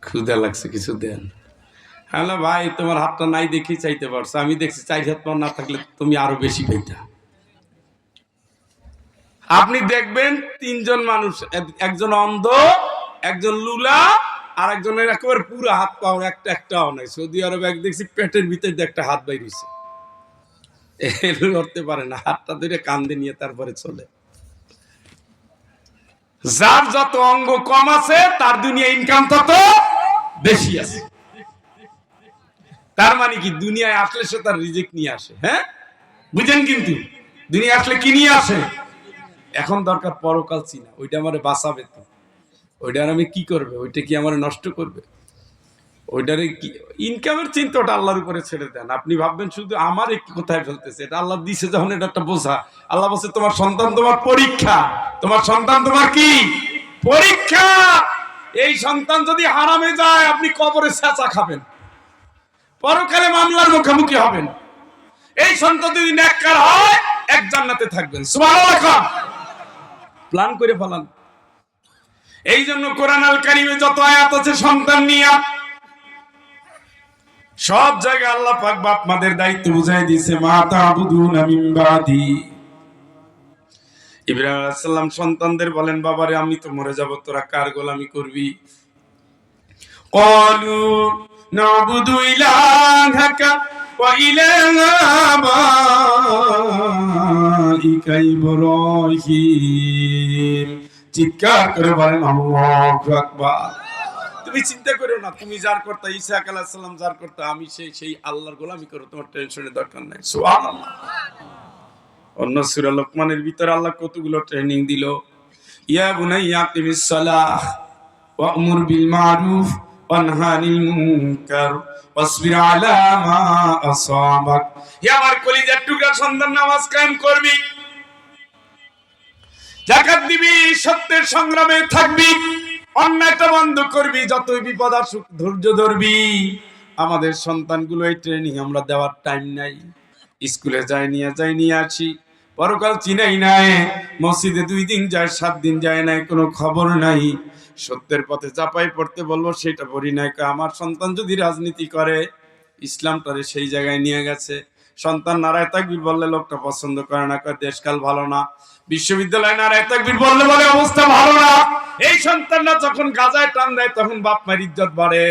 ক্ষুধা লাগছে, কিছু দেন। হ্যালো ভাই, তোমার হাতটা নাই দেখি চাইতে পারছো, আমি দেখছি 4 হাত পা না থাকলে তুমি আরো বেশি পাইতা। আপনি দেখবেন 3 জন মানুষ, একজন অন্ধ, একজন লুলা, আর একজনের একেবারে পুরো হাত পাও একটাও নাই। সৌদি আরবে এক দেখছি পেটের ভিতরে একটা হাত বাইরেছে, লড়তে পারে না, হাতটা ধরে কান্দে নিয়ে তারপরে চলে। যার যত অঙ্গ কম আছে তার দুনিয়া ইনকাম তত বেশি আছে। তার মানে কি, দুনিয়ায় আসলে সে তার রিজিক নিয়ে আসে। হ্যাঁ, বুঝেন? কিন্তু দুনিয়া আসলে কি নিয়ে আসে? এখন দরকার পরকাল চিনা। ওইটা আমারে বাঁচাবে তো, ওইটার আমি কি করবে? ওইটা কি আমার নষ্ট করবে? ওইটারে কি ইনকামের চিন্তাটা আল্লাহর উপরে ছেড়ে দেন। আপনি ভাববেন শুধু আমার কোথায় ফেলতেছে, এটা আল্লাহ দিছে যখন, এটা একটা বোঝা। আল্লাহ বলছে তোমার সন্তান তোমার পরীক্ষা, তোমার সন্তান তোমার কি পরীক্ষা। এই সন্তান যদি হারামে যায় আপনি কবরে চেঁচা খাবেন, পরকালে মামলার মুখোমুখি হবেন। এই সন্তান যদি নেককার হয় এক জান্নাতে থাকবেন। সুবহানাল্লাহ। প্ল্যান করে ফেলান। এই জন্য কোরআন আল কারীমে যত আয়াত আছে সন্তান নিয়ে, সব জায়গায় আল্লাহ পাক বাপ মাদের দায়িত্ব বুঝাই দিয়েছে। মা তা'বুদুনা মিন বাদি। ইব্রাহিম আলাইহিস সালাম সন্তানদের বলেন, বাবারে আমি তো মরে যাব, তোরা কার গোলামি করবি? ক্বালু না'বুদু ইলাহাকা ওয়া ইলাহা আবাইকা ইব্রাহিম। চিৎকার করে বলেন আল্লাহু আকবার। তুমি চিন্তা করো না, তুমি যার করতে ঈসা আলাইহিস সালাম যার করতে, আমি সেই আল্লাহর গোলামি করো, তোমার টেনশনের দরকার নাই। সুবহানাল্লাহ। অন্য সূরা লোকমানের ভিতরে আল্লাহ কতগুলো ট্রেনিং দিল। ইয়া বুনাইয়া আকিমিস সালাহ ওয়া'মুর বিল মা'রুফ ওয়ানহা আনিল মুনকার ওয়াসবির আলা মা আসাবাক। হে আমার কলিজার টুকরা সন্তান, নামাজ কায়েম করবি, যাকাত দিবি, সত্যের সংগ্রামে থাকবি, অন্যায়টা বন্ধ করবি, যতই বিপদ আসুক ধৈর্য ধরবি। আমাদের সন্তানগুলো এই ট্রেনিং আমরা দেওয়ার টাইম নাই। স্কুলে যাই নিয়ে আসি, পরকাল চিনাই নাই, মসজিদে 2 দিন যায় 7 দিন যায় নাই, কোনো খবর নাই। সত্যের পথে চাপাই পড়তে বলবো, সেটা পড়ি নাই। আমার সন্তান যদি রাজনীতি করে, ইসলামটারে সেই জায়গায় নিয়ে গেছে। সন্তান নারায়ে তাকবীর বললে লোকটা পছন্দ করে না, কয় দেশকাল ভালো না। বিশ্ববিদ্যালয় নারায়ে তাকবীর বললে বলে অবস্থা ভালো না। এই সন্তানরা যখন গাজায় টান দেয় তখন বাপ মায়ের ইজ্জত বাড়ে।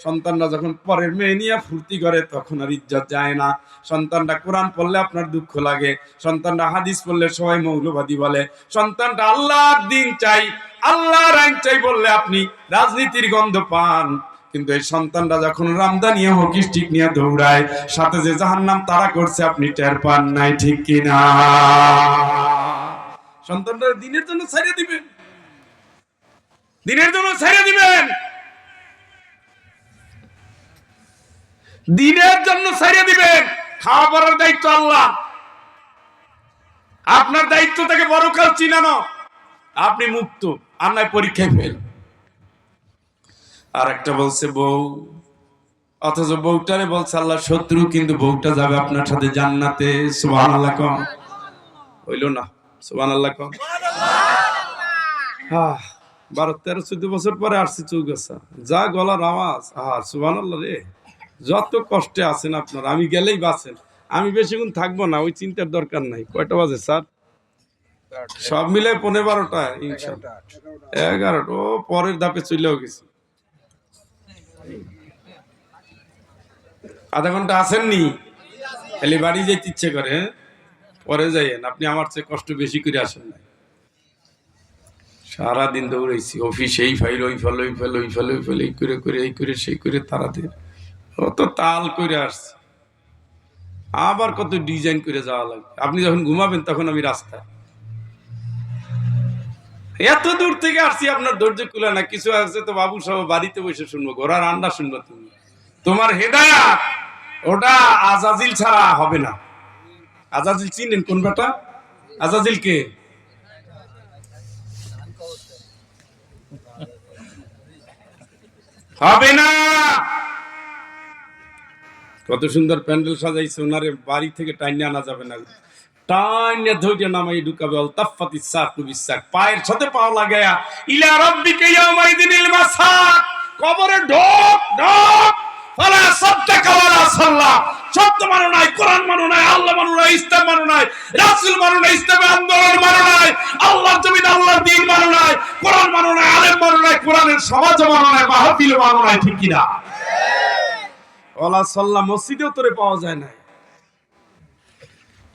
সন্তানরা যখন পরের মেয়ে নিয়ে ফুর্তি করে তখন আর ইজ্জত যায় না। সন্তানরা কোরআন পড়লে আপনার দুঃখ লাগে, সন্তানরা হাদিস পড়লে সবাই মৌলবাদী বলে, সন্তানটা আল্লাহর দিন চাই, আল্লাহর আইন চাই বললে আপনি রাজনীতির গন্ধ পান। কিন্তু এই সন্তানরা যখন রামদানিয়া হকি স্টিক নিয়ে দৌড়ায়, সাথে যে জাহান্নাম তারা করছে আপনি টের পান নাই, ঠিক কিনা? সন্তানরা দিনের জন্য ছেড়ে দিবেন, দিনের জন্য ছেড়ে দিবেন, দিনের জন্য ছেড়ে দিবেন। খাওয়া পড়ার দায়িত্ব আল্লাহ, আপনার দায়িত্ব থেকে পরকাল চিনানো। আপনি মুক্ত, আর নাই পরীক্ষায় ফেল। আর একটা বলছে বউ, অথচ বউটারে বলছে আল্লাহ শত্রু, কিন্তু বউটা যাবে আপনার সাথে জান্নাতে। সুবহানাল্লাহ কোন হইল না? সুবহানাল্লাহ কোন। 12-13-14 বছর পরে আসছি চৌগাছা, যা গলার আওয়াজ, সুবহানাল্লাহ রে। যত কষ্টে আছেন আপনারা, আমি গেলেই বাঁচেন, আমি বেশিক্ষণ থাকবো না, ওই চিন্তার দরকার নাই। কয়টা বাজে স্যার? সব মিলে 11:30 ইনশাআল্লাহ। 11টা, ও পরের ধাপে চলেও গেছি। আধা ঘন্টা আসেননি, খালি বাড়ি যেতে ইচ্ছে করে, পরে যাইয়েন। আপনি আমার চেয়ে কষ্ট বেশি করে আসেন না। সারাদিন দৌড়াইছি, অফিসে এই ফাইল, ওই ফাইল, ওই ফাইল, ওই ফাইল, ওই ফাইল, এই করে করে, এই করে সেই করে, তাড়াতাড়ি অত তাল করে আসছে। আবার কত ডিজাইন করে যাওয়া লাগবে। আপনি যখন ঘুমাবেন তখন আমি রাস্তায়। এত দূর থেকে আসছি, আপনার ধৈর্য কুলা না। কিছু আছে তো বাবু সহ বাড়িতে বসে শুনবো, ঘোড়ার আন্ডা শুনবো। তুমি তোমার হেদায়াত ওটা আজাজিল ছাড়া হবে না। আজাজিল চিনেন কোন বেটা? আজাজিল কে? হবে না। কত সুন্দর প্যান্ডেল সাজাইছে, ওনারে বাড়ি থেকে টাইনে আনা যাবে না। টাইনে ধৈর্য নামাই ঢুকাবে। আলতাফাতিস সাকু বিসাক, পায়ের সাথে পাও লাগায়া ইলা রাব্বিকা ইয়াউমাইদিনিল মাসাক। কবরে ঢোক ঢোক। ফালা সাদ্দাকা ওয়ালা সাল্লা। শব্দ মানো নাই, কোরআন মানো নাই, আল্লাহ মানো নাই, ইসলাম মানো নাই, রাসূল মানো নাই, ইসলামের আন্দোলন মানো নাই, আল্লাহর জমিন আল্লাহর দ্বীন মানো নাই, কোরআন মানো নাই, আলেম মানো নাই, কোরআনের সমাজ মানো নাই, মাহফিল মানো নাই। ঠিক কি না? ওয়ালা সাল্লা মসজিদেও তোরে পাওয়া যায় না।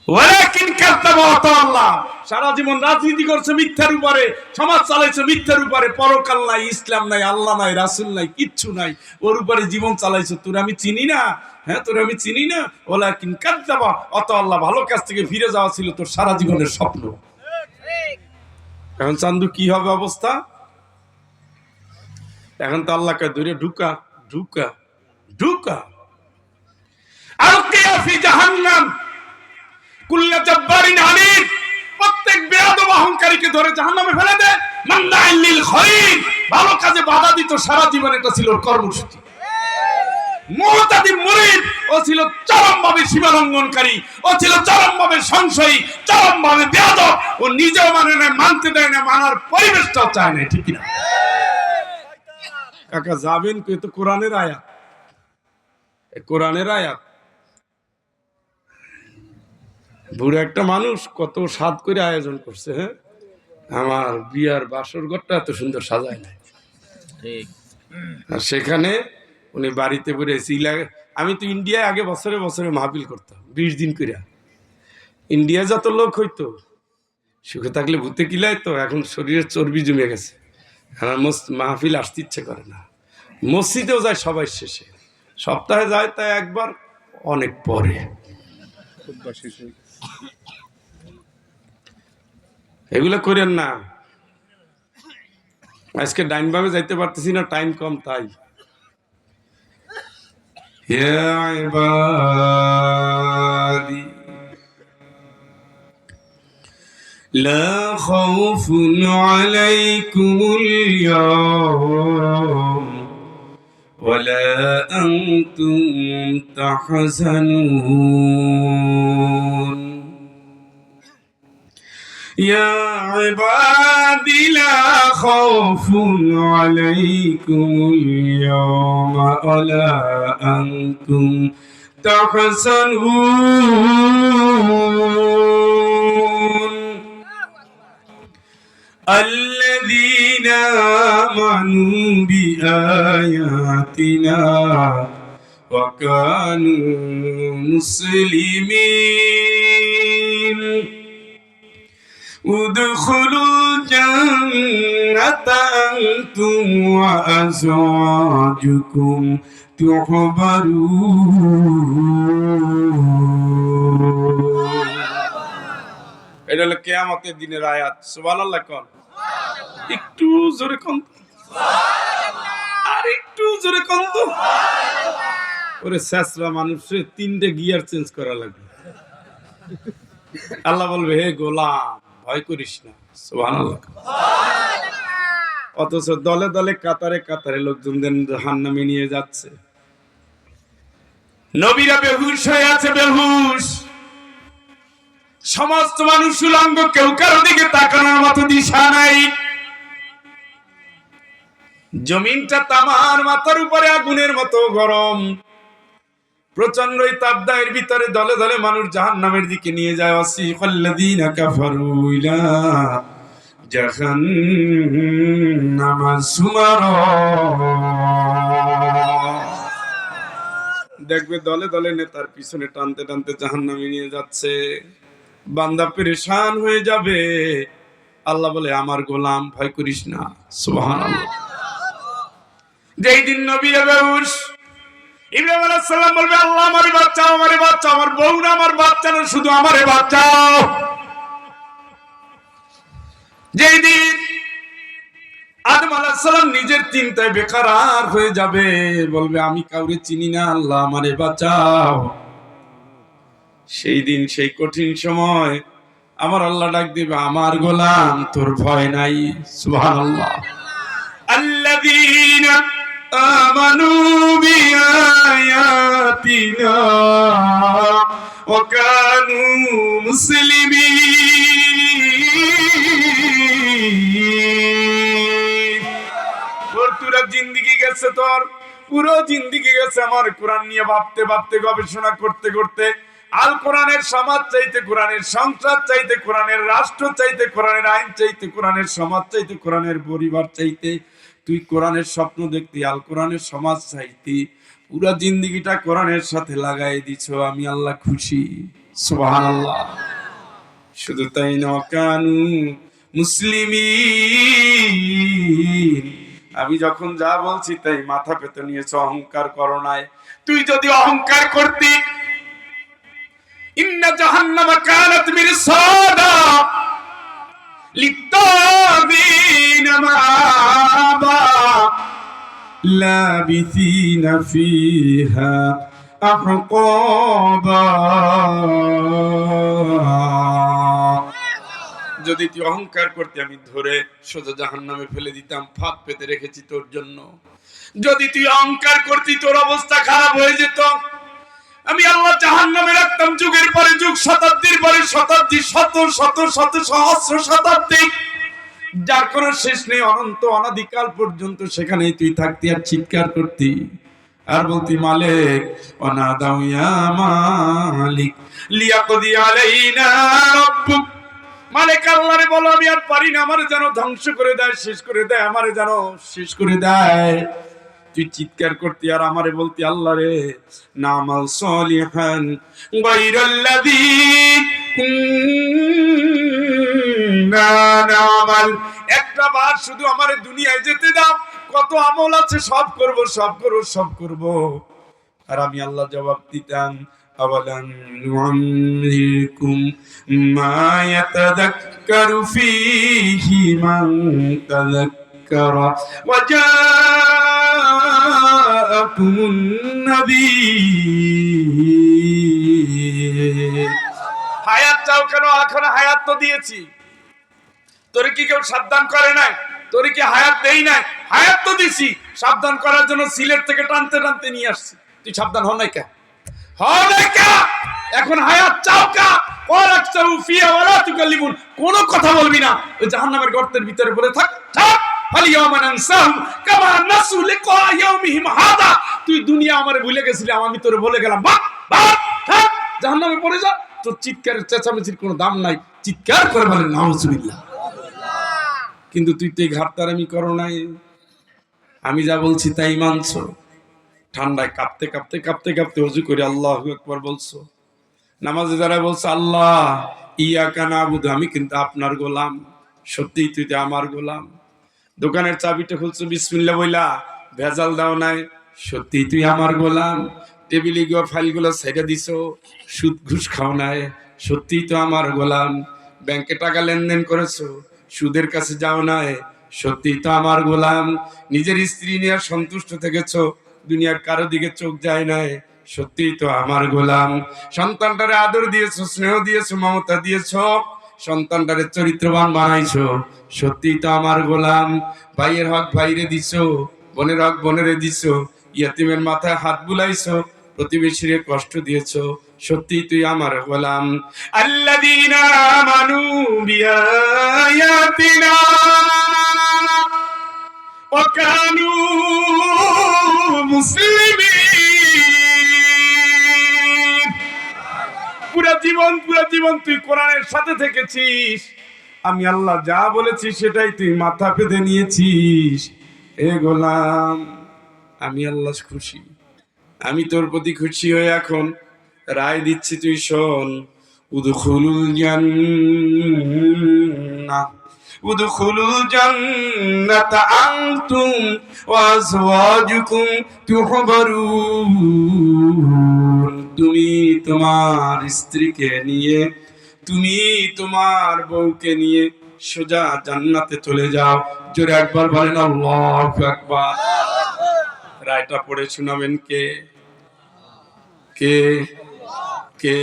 ওয়ালাকিন কাযাবা ওয়া তাওয়াল্লা। সারা জীবন রাজনীতি করছে মিথ্যার উপরে, সমাজ চালাইছে মিথ্যার উপরে, পরকাল নাই, ইসলাম নাই, আল্লাহ নাই, রাসূল নাই, কিচ্ছু নাই, ওর উপরে জীবন চালাইছে। তোর আমি চিনি না? হ্যাঁ, তোর আমি চিনি না? ওয়ালাকিন কাযাবা ওয়া তাওয়াল্লা। ভালো কাজ থেকে ফিরে যাওয়া ছিল তোর সারা জীবনের স্বপ্ন। এখন চান্দু কি হবে অবস্থা? এখন তো আল্লাহকে ধরে ঢুকা ঢুকা ঢুকা। আলকিয়া ফি জাহান্নাম কুল্লা জাব্বারিন আনিদ। প্রত্যেক বেয়াদব অহংকারীকে ধরে জাহান্নামে ফেলে দে। মান্নাইল লিল খায়র, ভালো কাজে বাধা দিত সারা জীবন, এটা ছিল কর্মসূচি। মুতাদি মুরিদ, ও ছিল চরমভাবে সীমালঙ্ঘনকারী, ও ছিল চরমভাবে সংশয়ী, চরমভাবে বেয়াদব। ও নিজেও মানে না, মানতে দেয় না, মানার পরিবেশটাও চায় না। ঠিক না কাকা? যাবেন কে? তো কোরআনের আয়াত, কোরআনের আয়াত। বুড়ো একটা মানুষ কত সাদ করে আয়োজন করছে। হ্যাঁ, আমার বিয়ার বাসর ঘরটা এত সুন্দর সাজায় নাই। আর সেখানে উনি বাড়িতে পড়েছি। আমি তো ইন্ডিয়ায় আগে বছরে বছরে মাহফিল করতাম 20 দিন করে। ইন্ডিয়া যত লোক হইতো, সুখে থাকলে ভূতে কিলায়, তো এখন শরীরের চর্বি জমে গেছে, আমার মাহফিল আসতে ইচ্ছে করে না। মসজিদেও যায় সবাই শেষে, সপ্তাহে যায় তাই একবার, অনেক পরে। এগুলো করেন না। আজকে ডাইন বামে যাইতে পারতেছি না, টাইম কম তাই। ইয়া ইবাদি লা খাউফুন আলাইকুমুল ইয়াওম ওয়ালা আনতুম তাহজানুন। يا عبادي لا خوف عليكم اليوم ولا أنتم تحزنون الذين آمنوا بآياتنا وكانوا مسلمين ادخلوا الجنة أنتم وأزواجكم تحبرون। এটা হলো কিয়ামতের দিনের আয়াত। সুবহানাল্লাহ কোন? একটু জোরে কোন, আর একটু জোরে কোন তো। ওরে শেষরা মানুষের 3টে গিয়ার চেঞ্জ করা লাগবে। আল্লাহ বলবে, হে গোলাম, ভয় করিস না। সুবহানাল্লাহ। অথচ দলে দলে কাতারে কাতারে লোকজনদের জাহান্নামে নিয়ে যাচ্ছে। নবীরা বেহুশ হয়ে আছে, বেহুশ। সমস্ত মানুষ উলঙ্গ, কেউ কারো দিকে তাকানোর মতো দিশা নাই। জমিনটা তামার মাথার উপরে আগুনের মতো গরম, প্রচন্ড তাপদাহের ভিতরে দলে দলে মানুষ জাহান্নামের দিকে নিয়ে যায়। ওয়াসিকাল্লাযীনা কাফারু ইলা জাহান্নামা যুমারা, দেখবে দলে দলে নেতার পিছনে টানতে টানতে জাহান্নামে নিয়ে যাচ্ছে। বান্দা পেরেশান হয়ে যাবে। আল্লাহ বলে, আমার গোলাম ভয় করিস না। সুবহানাল্লাহ। যেই দিন নবীরা বেহুশ, ইব্রাহিম আলাইহিস সালাম বলবে, আল্লাহ আমারে বাঁচাও, আমারে বাঁচাও, আমার বউ না, আমার বাচ্চা না, শুধু আমারে বাঁচাও। যেই দিন আদম আলাইহিস সালাম নিজের চিন্তায় বেকারার হয়ে যাবে, বলবে আমি কাউরে চিনি না, আল্লাহ আমারে বাঁচাও। সেই দিন, সেই কঠিন সময় আমার আল্লাহ ডাক দিবে, আমার গোলাম তোর ভয় নাই। সুবহানাল্লাহ। আল্লাযীনা আমানু বিআয়াতিনা ওয়া কানু মুসলিমিন। তোর জিন্দেগি গেছে, তোর পুরো জিন্দেগি গেছে আমার কোরআন নিয়ে ভাবতে ভাবতে, গবেষণা করতে করতে। আল কোরআনের সমাজ চাইতে, কোরআনের সংসার চাইতে, কোরআনের রাষ্ট্র চাইতে, কোরআনের আইন চাইতে, কোরআনের সমাজ চাইতে, কোরআনের পরিবার চাইতে, তুই কোরআনের স্বপ্ন দেখতি, আল কোরআনের সমাজ চাইতি, পুরো জিন্দেগিটা কোরআনের সাথে লাগাই দিছ। আমি আল্লাহ খুশি। সুবহানাল্লাহ। শুধু তাই না, কানু মুসলিমিন। আমি যখন যা বলছি তাই মাথা পেতে নিয়েছ, অহংকার করো নাই। তুই যদি অহংকার করতি, ইন্না জাহান্নামা কানাত মিরসাদা লিত্তাগিনা মাআবা লাবিসিনা ফিহা আহকাবা। যদি তুই অহংকার করতে, আমি ধরে সোজা জাহান্নামে ফেলে দিতাম, ফাঁদ পেতে রেখেছি তোর জন্য। যদি তুই অহংকার করতি, তোর অবস্থা খারাপ হয়ে যেত। আমি আল্লাহ জাহান্নামে রাখতাম যুগের পরে যুগ, শতাব্দীর পরে শতাব্দী, শত শত শত সহস্র শতাব্দী, যার কোনো শেষ নেই, অনন্ত অনাদিকাল পর্যন্ত সেখানেই তুই থাকতি আর চিৎকার করতি আর বলতি, মালিক ওয়ানাদাউ ইয়া মালিক লিয়াকদি আলাইনা রাব্বুক। মালিক আল্লাহরে বলো, আমি আর পারি না, আমারে যেন ধ্বংস করে দেয়, শেষ করে দেয়, আমারে যেন শেষ করে দেয়। তুই চিৎকার করতি আর আমারে বলতি, আল্লাহ রে নামাল সলিহান গায়রাল্লাযী কুননা নামাল। একটা বার শুধু আমারে দুনিয়ায় যেতে দাও, কত আমল আছে, সব করব, সব করব, সব করব। আর আমি আল্লাহ জবাব দিতাম, আওয়ালাম নুআম্মিরকুম মা ইয়াতাযাক্কারু ফীহি মান তাযাক্কারা ওয়া জাআকুমুন নাযীর। হায়াত চাও কেন? এখন হায়াত তো দিয়েছি। তোরে কি কেউ সাবধান করে নাই? তোরে কি হায়াত দেই নাই? হায়াত তো দিছি, সাবধান করার জন্য সিলেট থেকে টানতে টানতে নিয়ে আসছি। তুই সাবধান হন নাই কে? হন নাই কে? এখন হায়াত চাও কা? ওয়ালাকসাউ ফিহা ওয়ালা তুকাল্লিমুন। কোন কথা বলবি না, ওই জাহান্নামের গর্তের ভিতরে পড়ে থাক। থাক। ফালিয়াওমা নানসাহুম কামা নাসু লিকা ইয়াউমিহিম হাদা। তুই দুনিয়া আমারে ভুলে গেছিলি, আমি তোরে বলে গেলাম, বাহ বাহ, থাক, জাহান্নামে পড়ে যা। তোর চিৎকারের চেঁচামেচির কোনো দাম নাই। চিৎকার করে বলেন নাউজুবিল্লাহ। কিন্তু তুই তো এই ঘাটতারামি করো নাই। আমি যা বলছি তাই মানছো। ঠান্ডায় কাঁপতে কাঁপতে কাঁপতে কাঁপতে ওযু করে আল্লাহু আকবার বলছো। নামাজে যারা বলছো আল্লাহ ইয়াকা নাবুদু, আমি কিন্তু আপনার গোলাম। সত্যিই তুই তো আমার গোলাম। দোকানের চাবিটা খুলছো বিসমিল্লাহ বইলা, ভেজাল দাও নাই, সত্যিই তুই আমার গোলাম। টেবিলে গিয়ে ফাইলগুলো ছেড়ে দিছো, সুদ ঘুষ খাও নাই, সত্যিই তো আমার গোলাম। ব্যাংকে টাকা লেনদেন করেছো, সুদের কাছে যাও নাই, সত্যিই তো আমার গোলাম। নিজের স্ত্রী নিয়ে সন্তুষ্ট থেকেছো, দুনিয়ার কারো দিকে চোখ যায় নাই, সত্যিই তো আমার গোলাম। সন্তানটারে আদর দিয়েছো, স্নেহ দিয়েছো, মমতা দিয়েছো, সন্তানটারে চরিত্রবান বানাইছো। সত্যি তো আমার গোলাম। ভাইয়ের হক ভাইরে দিছো, বোনের হক বোনেরে দিছো, ইয়াতিমের মাথায় হাত বুলাইছো, প্রতিবেশীরে কষ্ট দিয়েছো। সত্যি তুই আমার গোলাম। আল্লাযীনা আমানু বিআয়াতিনা ওয়া কানু মুসলিমিন। পুরা জীবন তুই কোরআনের সাথে থেকেছিস। আমি আল্লাহ যা বলেছি সেটাই তুই মাথা পেতে নিয়েছিস। এ গোলাম, আমি আল্লাহ খুশি, আমি তোর প্রতি খুশি হয়ে এখন রায় দিচ্ছি, তুই শোন। উদখুলুল জান্নাহ উদখুলুল জান্নাতা আনতুম ওয়া আজওয়াজুকুম তুহবারুন। তুমি তোমার স্ত্রীকে নিয়ে, তুমি তোমার বউকে নিয়ে সোজা জান্নাতে চলে যাও। জোরে একবার বলেন আল্লাহু আকবার। রায়টা পড়ে শোনাবেন কে? কে কে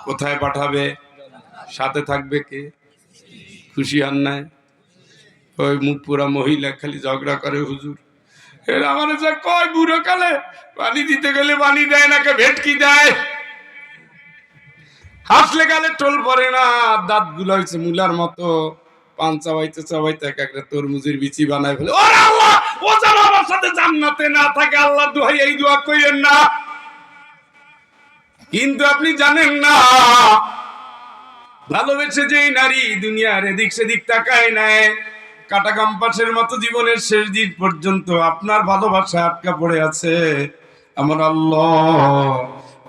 কোথায় পাঠাবে? সাথে থাকবে কে? খুশি আর নাই? ওই মুখ পুরা মহিলা খালি ঝগড়া করে, হুজুর এরা আমার যা কয়, বুড়ো কালে পানি দিতে গেলে পানি দেয় না, কে ভেটকি দেয়, হাসলে গালে টোল পড়ে না, দাঁত গুলো হয়েছে মুলার মতো, পান চাবাইতে চাবাইতে এক একটা তরমুজের বিচি বানায় ফেলে। ওরে আল্লাহ, ও যেন আমার সাথে জান্নাতে না থাকে, আল্লাহ দোহাই এই দোয়া কইরেন না। কিন্তু আপনি জানেন না, ভালোবেসে যেই নারী দুনিয়ার এদিক সেদিক তাকায় নেয়, কাটা কম্পাসের মতো জীবনের শেষ দিন পর্যন্ত আপনার ভালোবাসা আটকা পড়ে আছে, আমার আল্লাহ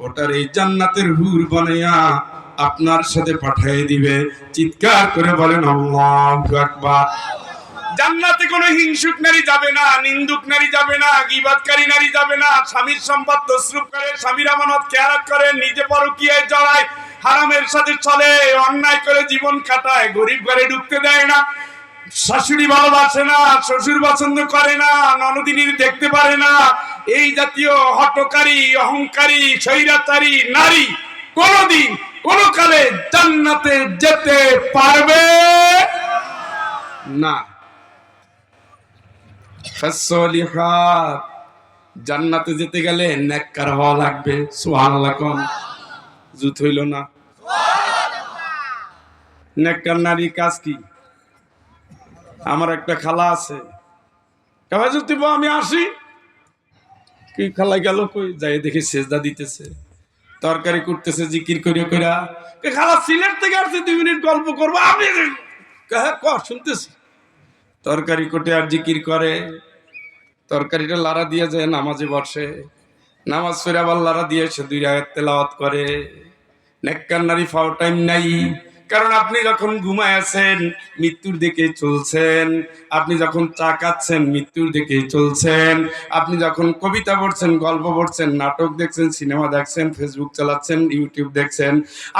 ওটার এই জান্নাতের হুর বানাইয়া আপনার সাথে পাঠিয়ে দিবে। চিৎকার করে বলেন আল্লাহু আকবার। জান্নাতে কোনো হিংসুক নারী যাবে না, নিন্দুক নারী যাবে না, গীবাতকারী নারী যাবে না, স্বামীর সম্পদ তসরুপ করে, স্বামীর আমানত খেয়ানত করে, নিজে পরকীয়ায় জড়ায়, হারামের সাথে চলে, অন্যায় করে জীবন কাটায়, গরিব ঘরে ঢুকতে দেয় না, শাশুড়ি ভালোবাসে না, শ্বশুর পছন্দ করে না, ননদিনীর দেখতে পারে না, এই জাতীয় হঠকারী, অহংকারী, স্বৈরাচারী নারী কোনদিন কোন কালে জান্নাতে যেতে পারবে না। ফাসলিহাত, জান্নাতে যেতে গেলে নেককার হওয়া লাগবে। সুবহানাল্লাহ কোন জুত হইল না? নেককার নারী কাজ কি? আমার একটা খালা আছে, আমি আসি, কি খালা গেল কই, যাই দেখি সেজদা দিতেছে, তরকারি করতেছে, জিকির করিয়া কইরা, খালা সিলেট থেকে আসছে 2 মিনিট গল্প করবো, আমি কর শুনতেছি। তরকারি কোটে আর জিকির করে, তরকারিটা লাড়া দিয়ে যায়, নামাজে বসে, নামাজ পড়ে আবার লাড়া দিয়ে এসে 2 আয়াত তেলাওয়াত করে। নেককার নারী ফাও টাইম নাই, কারণ আপনি যখন ঘুমায় আছেন মৃত্যুর দিকে চলছেন, আপনি যখন চা খাচ্ছেন মৃত্যুর দিকে চলছেন, আপনি যখন কবিতা পড়ছেন, গল্প পড়ছেন, নাটক দেখছেন, সিনেমা দেখছেন, ফেসবুক চালাচ্ছেন, ইউটিউব দেখছেন,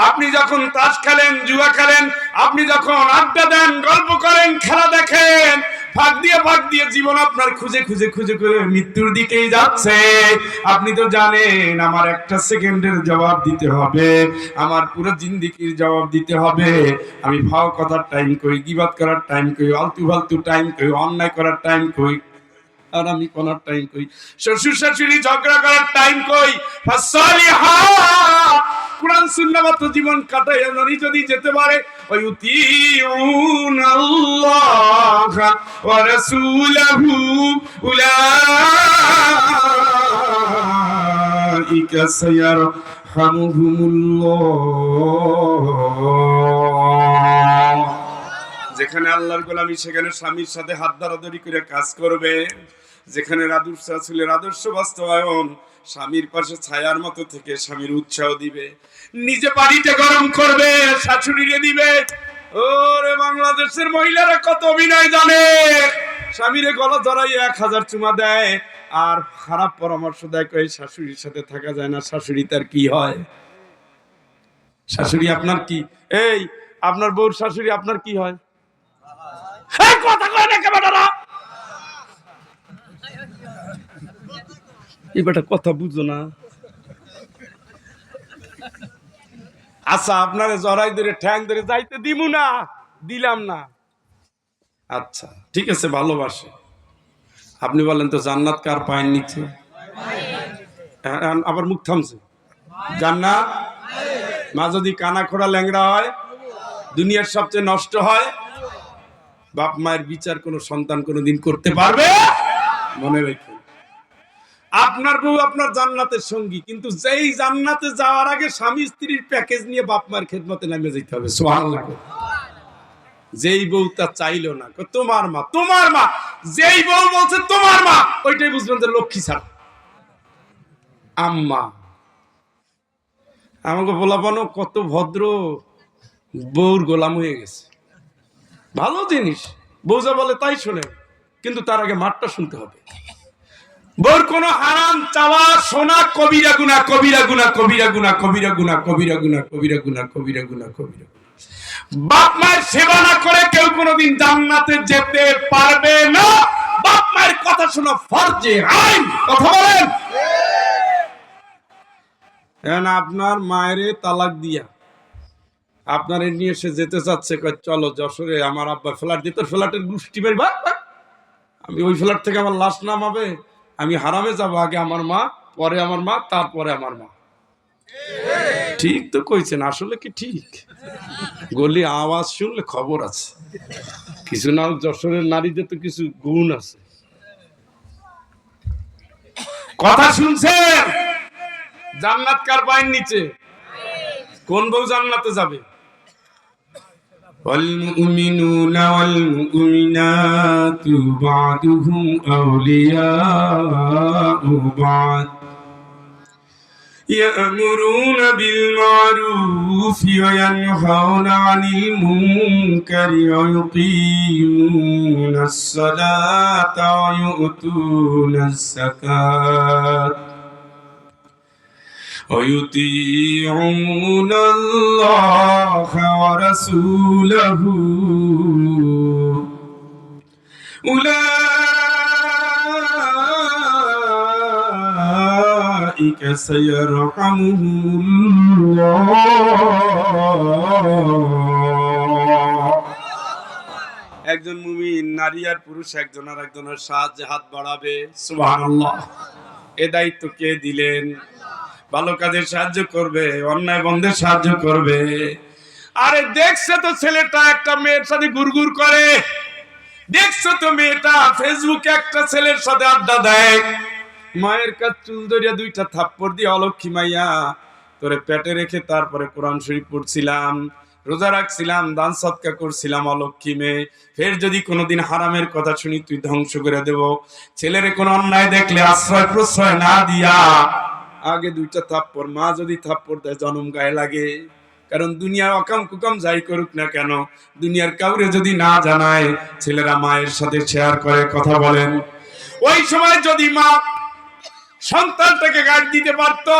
আপনি যখন তাস খেলেন, জুয়া খেলেন, আপনি যখন আড্ডা দেন, গল্প করেন, খেলা দেখেন, ফাঁক দিয়ে জীবন আপনার খুঁজে মৃত্যুর দিকেই যাচ্ছে। আপনি তো জানেন আমার একটা সেকেন্ডের জবাব দিতে হবে, আমার পুরো জিন্দেগির জবাব দিতে হবে। আমি ফাও কথার টাইম কই, গীবাত করার টাইম কই, আলতু ফালতু টাইম কই, অন্যায় করার টাইম কই, আর আমি কোনার টাইম কই, শ্বশুর শাশুড়ি ঝগড়া করার টাইম কই। কুরআন সুন্নাহ মত জীবন কাটাইয়া নরি যদি যেতে পারে, ওই উতিউনাল্লাহ ওয়া রাসূলহু উলাইকা সায়ারহামুহুমুল্লাহ। যেখানে আল্লাহর গোলামি সেখানে স্বামীর সাথে হাত ধরাধরি করে কাজ করবে, যেখানে আদর্শ ছেলের আদর্শ বাস্তবায়ন, স্বামীর পাশে ছায়ার মতো থেকে স্বামীর উৎসাহ দিবে, নিজে বাড়িতে গরম করবে, শাশুড়িরে দিবে। ওরে বাংলাদেশের মহিলারা কত অভিনয় জানে, স্বামীরে গলা ধরাই 1000 চুমা দেয়, আর খারাপ পরামর্শ দেয়, কই শাশুড়ির সাথে থাকা যায় না। শাশুড়ি তার কি হয়? শাশুড়ি আপনার কি? এই আপনার বউর শাশুড়ি আপনার কি হয়? কথা কয় না কেবাটারা, এই বেটা কথা বুঝো না। আচ্ছা, আপনারে জড়াই ধরে ঠ্যাং ধরে যাইতে দিমু না, দিলাম না। আচ্ছা ঠিক আছে, ভালোবাসে। আপনি বলেন তো জান্নাত কার পায়ের নিচে? আবার মুখ থামছে। জান্নাত মা যদি কানা খোড়া ল্যাংড়া হয়, দুনিয়ার সবচেয়ে নষ্ট হয়, বাপ মায়ের বিচার কোন সন্তান কোনোদিন করতে পারবে? মনে রেখে, আপনার বউ আপনার জান্নাতের সঙ্গী, কিন্তু যেই জান্নাতে যাওয়ার আগে স্বামী স্ত্রীর প্যাকেজ নিয়ে বাপ মায়ের খেদমতে নামে যেতে হবে। সুবহানাল্লাহ। যেই বউ তা চাইলো না, তোমার মা, তোমার মা, যেই বউ বলছে তোমার মা, ওইটাই বুঝবেন যে লক্ষ্মী ছাড়া। আম্মা, আমাকে বলাবানো কত ভদ্র, বউর গোলাম হয়ে গেছে। ভালো জিনিস, বউ যা বলে তাই শোনে, কিন্তু তার আগে মাঠটা শুনতে হবে। বউর কোন হারাম চাওয়া শোনা কবিরা গুনাহ, কবিরা গুনাহ, কবিরা গুনাহ, কবিরা গুনাহ, কবিরা গুনাহ, কবিরা গুনাহ, কবিরা গুনাহ, কবিরা গুনাহ। বাপ মায়ের সেবা না করে কেউ কোনোদিন জান্নাতে যেতে পারবে না। বাপ মায়ের কথা শোনা ফরজে আইন। কথা বলেন। এখন আপনার মায়ের তালাক দিয়া আপনার নিয়ে এসে যেতে চাচ্ছে, চলো যশোরে আমার আব্বা ফ্ল্যাট দিয়ে, তোর ফ্ল্যাটের গোষ্ঠী বাড়ি, আমি ওই ফ্ল্যাট থেকে আমার লাশ নামাবে, আমি হারামে যাবো, আগে আমার মা, পরে আমার মা, তারপরে আমার মা। ঠিক তো কইছেন, আসলে কি ঠিক? গলি আওয়াজ শুনলে খবর আছে, কিছু না, যশোরের নারীদের তো কিছু গুণ আছে। কথা শুনছেন? জান্নাত কার পায়ের নিচে? কোন বউ জান্নাতে যাবে? والمؤمنون والمؤمنات بعضهم أولياء بعض يأمرون بالمعروف وينهون عن المنكر ويقيمون الصلاة ويؤتون الزكاة ويطيعون الله ورسوله أولئك سيرحمهم الله। একজন মুমিন নারী আর পুরুষ একজন আর একজনের সাহায্যে হাত বাড়াবে। সুবহানাল্লাহ। এ দায়িত্ব কে দিলেন? ভালো কাজে সাহায্য করবে, অন্যায় বন্ধে সাহায্য করবে। আরে দেখছে তো ছেলেটা একটা মেয়ের সাথে গুড়গুড় করে, দেখছো তো মেয়েটা ফেসবুকে একটা ছেলের সাথে আড্ডা দেয়, মায়ের কাছে চুল ধরিয়া দুইটা থাপ্পড় দিয়ে, অলক্ষী মাইয়া, তোরে পেটে রেখে তারপরে কোরআন শরীফ পড়ছিলাম, রোজা রাখছিলাম, দান সদকা করছিলাম, অলক্ষী মেয়ে, ফের যদি কোনোদিন হারামের কথা শুনি তুই ধ্বংস করে দেব। ছেলেরে কোন অন্যায় দেখলে আশ্রয় প্রশ্রয় না দিয়া আগে দুইটা থাপ্পড়, মা যদি থাপ্পড় দেয় জনম গায়ে লাগে। কারণ দুনিয়ার অকাম কুকাম যাই করুক না কেন, দুনিয়ার কাউরে যদি না জানায়, ছেলেরা মায়ের সাথে শেয়ার করে। কথা বলেন। ওই সময় যদি মা সন্তানটাকে গাড়ি দিতে পারতো,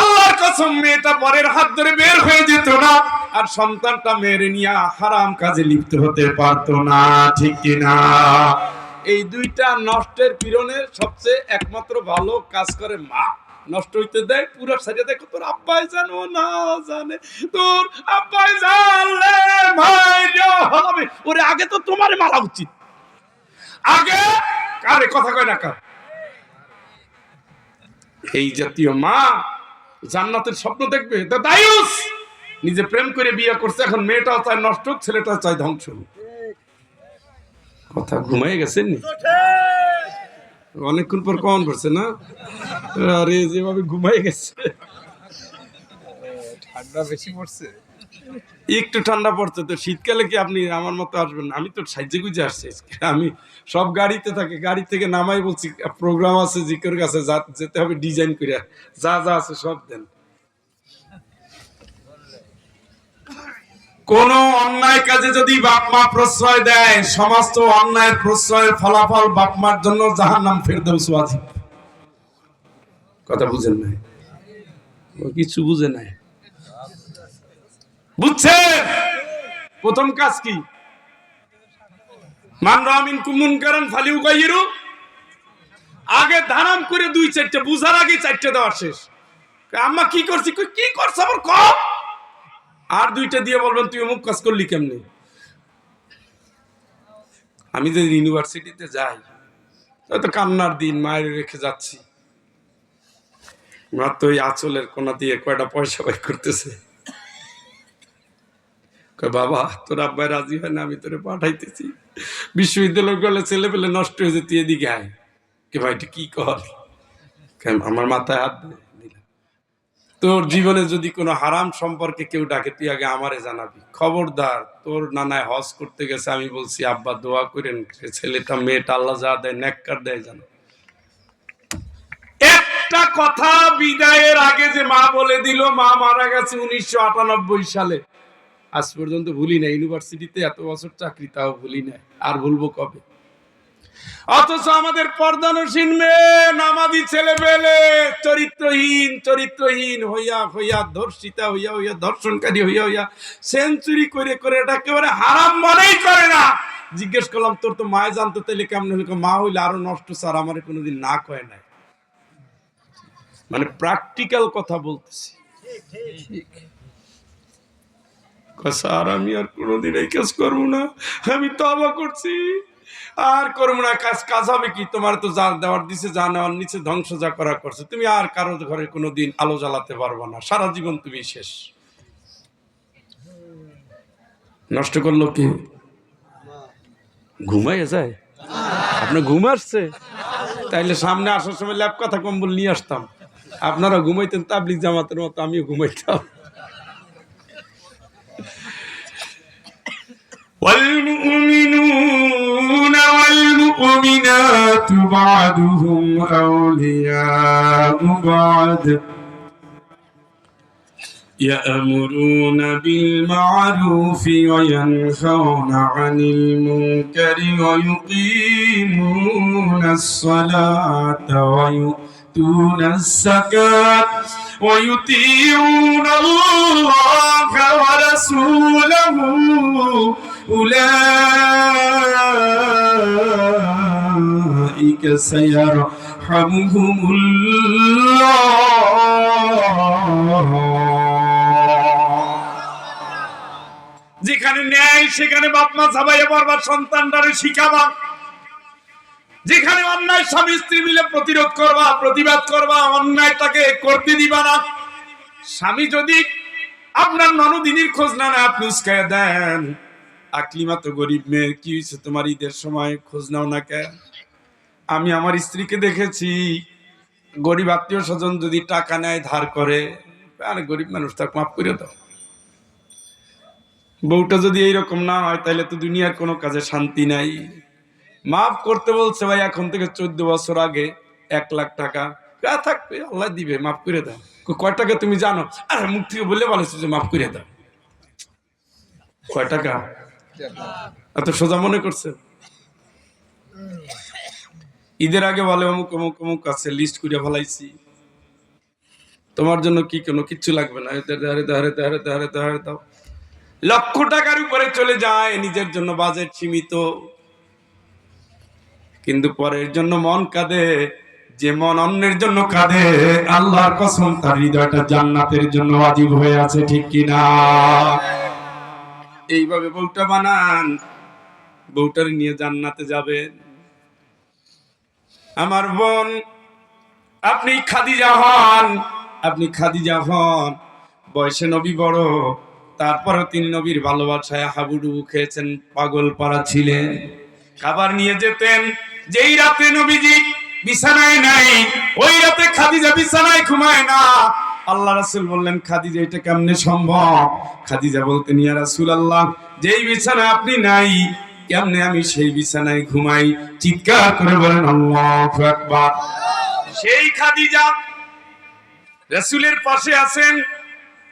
আল্লাহর কসম মেয়েটা পরের হাত ধরে বের হয়ে যেত না, আর সন্তানটা মেরে নিয়ে হারাম কাজে লিপ্ত হতে পারতো না। ঠিক কিনা? এই দুইটা নষ্টের পীড়নের সবচেয়ে একমাত্র ভালো কাজ করে মা। নষ্ট হইতে দেয়, পুরো সারিয়ে দেখো, তোর আব্বাই জানো না জানে, তোর আব্বাই জানলে ভাই ওরে আগে তো তোমারে মারা উচিত। আগে কারে কথা কয় না কার? এই জাতীয় মা জান্নাতের স্বপ্ন দেখবে। দায়ুস নিজে প্রেম করে বিয়ে করছে, এখন মেয়েটাও চায় নষ্ট, ছেলেটাও চায় ধ্বংস। কথা ঘুমাই গেছেন নি? অনেকক্ষণ পর কখন করছে না? আরে যেভাবে ঘুমাই গেছে। ঠান্ডা বেশি পড়ছে, একটু ঠান্ডা পড়ছে তো। শীতকালে কি আপনি আমার মতো আসবেন? আমি তো সাহায্যে গুজে আসছি। আমি সব গাড়িতে থাকি, গাড়ি থেকে নামাই বলছি প্রোগ্রাম আছে, জিকের কাছে যেতে হবে, ডিজাইন করে যা যা আছে সব দেন। কোন অন্যায় কাজে যদি বাপ মা প্রশ্রয় দেয়, সমস্ত অন্যায়ের প্রশ্রয়ের ফলাফল বাপ মার জন্য জাহান্নাম, ফেরদাউস ওয়াজিব। কথা বুঝেন নাই? কিছু বুঝে নাই, বুঝছে? প্রথম কাজ কি? মান রাআ মিনকুম মুনকারান ফালিয়ুগাইয়িরু। আগে ধারাম করে দুই চারটে বুঝার আগে চারটে দেওয়া শেষ। আম্মা কি করছি? কি করছ আবার কম? আর দুইটা দিয়ে বলবেন তুই অমুক কাজ করলি কেমনি। আমি যদি ইউনিভার্সিটিতে যাই, হয়তো কান্নার দিন, মায়ের রেখে যাচ্ছি, মা তো ওই আঁচলের কোনা দিয়ে কয়টা পয়সা বাই করতেছে, বাবা তোর আব্বাই রাজি হয় না, আমি তোরে পাঠাইতেছি বিশ্ববিদ্যালয় গেলে ছেলে পেলে নষ্ট হয়েছে, তুই এদিকে আয়। কে ভাই কি কর, আমার মাথায় হাত দিলাম। তোর জীবনে যদি কোনো হারাম সম্পর্কে কেউ ডাকে, তুই আগে আমারে জানাবি, খবরদার। তোর নানায় হজ করতে গেছে, আমি বলছি আব্বা দোয়া করেন ছেলেটা মেয়েটা আল্লাহ যা দেয় নেককার দেয় জানো। একটা কথা বিদায়ের আগে যে মা বলে দিল, মা মারা গেছে 1998 সালে, আজ পর্যন্ত ভুলি না। ইউনিভার্সিটিতে এত বছর চাকরি, তাও ভুলি না, আর ভুলবো কবে। অথচ আমাদের পর্দানসীন মেয়ে, নামাজি ছেলে পেলে চরিত্রহীন হইয়া হইয়া, ধর্ষিতা হইয়া হইয়া, ধর্ষণকারী হইয়া হইয়া, সেঞ্চুরি করে করে এটা একেবারে হারাম মনেই করে না। জিজ্ঞেস করলাম তোর তো মায়ে জানতো, তাইলে কেমন হইল? মা হইলে আরো নষ্ট স্যার, আমার কোনোদিন না কয় নাই। মানে প্র্যাকটিক্যাল কথা বলতেছি। স্যার আমি আর কোনোদিন এই কাজ করবো না, আমি তওবা করছি, আর করবো না। কাজ হবে কি? তোমার তো যা দেওয়ার দিছে, যা নেওয়ার নিচে, ধ্বংস যা করা করছে, তুমি আর কারো ঘরে কোনোদিন আলো জ্বালাতে পারবো না, সারা জীবন তুমি শেষ। নষ্ট করলো কি? ঘুমাইয়া যায়? আপনার ঘুম আসছে? তাইলে সামনে আসার সময় ল্যাপ কথা কম্বল নিয়ে আসতাম, আপনারা ঘুমাইতেন তাবলিগ জামাতের মতো, আমিও ঘুমাইতাম। والمؤمنون والمؤمنات بعضهم أولياء بعض يأمرون بالمعروف وينهون عن المنكر ويقيمون الصلاة ويؤتون الزكاة ويطيعون الله ورسوله أولئك سيرحمهم الله। যেখানে ন্যায় সেখানে বাপ মা সবাই বারবার সন্তানটারে শিখাবা, যেখানে অন্যায় স্বামী স্ত্রী মিলে প্রতিরোধ করবা, প্রতিবাদ করবা, অন্যায়টাকে করতে দিবা না। স্বামী যদি আপনার ননদিনীর খোঁজ না নেয়, আপনি উস্কায়া দেন, আকলিমা তো গরিব মেয়ে, কি হয়েছে তোমার, ঈদের সময় খোঁজ নাও না কেন? আমি আমার স্ত্রীকে দেখেছি, গরিব আত্মীয় স্বজন যদি টাকা নেয় ধার করে, আর গরিব মানুষ তাকে মাফ করে দাও। বউটা যদি এইরকম না হয়, তাহলে তো দুনিয়ার কোনো কাজে শান্তি নাই। মাফ করতে বলছে ভাই, এখন থেকে 14 বছর আগে 1 লাখ টাকা থাকবে, আল্লাহ দিবে, মাফ করে দাও। কয় টাকা তুমি জানো? আরে মুখ থেকে বললে বলেছে যে মাফ করে দাও। কয় টাকা? এত সোজা মনে করছে? ঈদের আগে বলে অমুক অমুক অমুক আছে, লিস্ট করে ফেলাইছি, তোমার জন্য কি কোনো কিচ্ছু লাগবে না, দাও। লক্ষ টাকার উপরে চলে যায়, নিজের জন্য বাজেট সীমিত, কিন্তু পরের জন্য মন কাঁদে। যে মন অন্যের জন্য কাঁদে, আল্লাহর কসম তার হৃদয়টা জান্নাতের জন্য ওয়াজিব হয়ে আছে, ঠিক কিনা? এইভাবে বউটা বানান, বউটার নিয়ে জান্নাতে যাবেন। আমার বোন, আপনি খাদিজা হন, বয়সে নবী বড়, তারপরে তিনি নবীর ভালোবাসায় হাবুডুবু খেয়েছেন, পাগল পাড়া ছিলেন। খাবার নিয়ে যেতেন, যেই রাতে নবীজি বিছানায় নাই, ওই রাতে খাদিজা বিছানায় ঘুমায় না। আল্লাহ রাসূল বললেন, খাদিজা এটা কেমনে সম্ভব? খাদিজা বলতেন, ইয়া রাসূলুল্লাহ, যেই বিছানায় আপনি নাই, কেমনে আমি সেই বিছানায় ঘুমাই? চিৎকার করে বলেন আল্লাহু আকবার। সেই খাদিজা রাসূলের পাশে আছেন,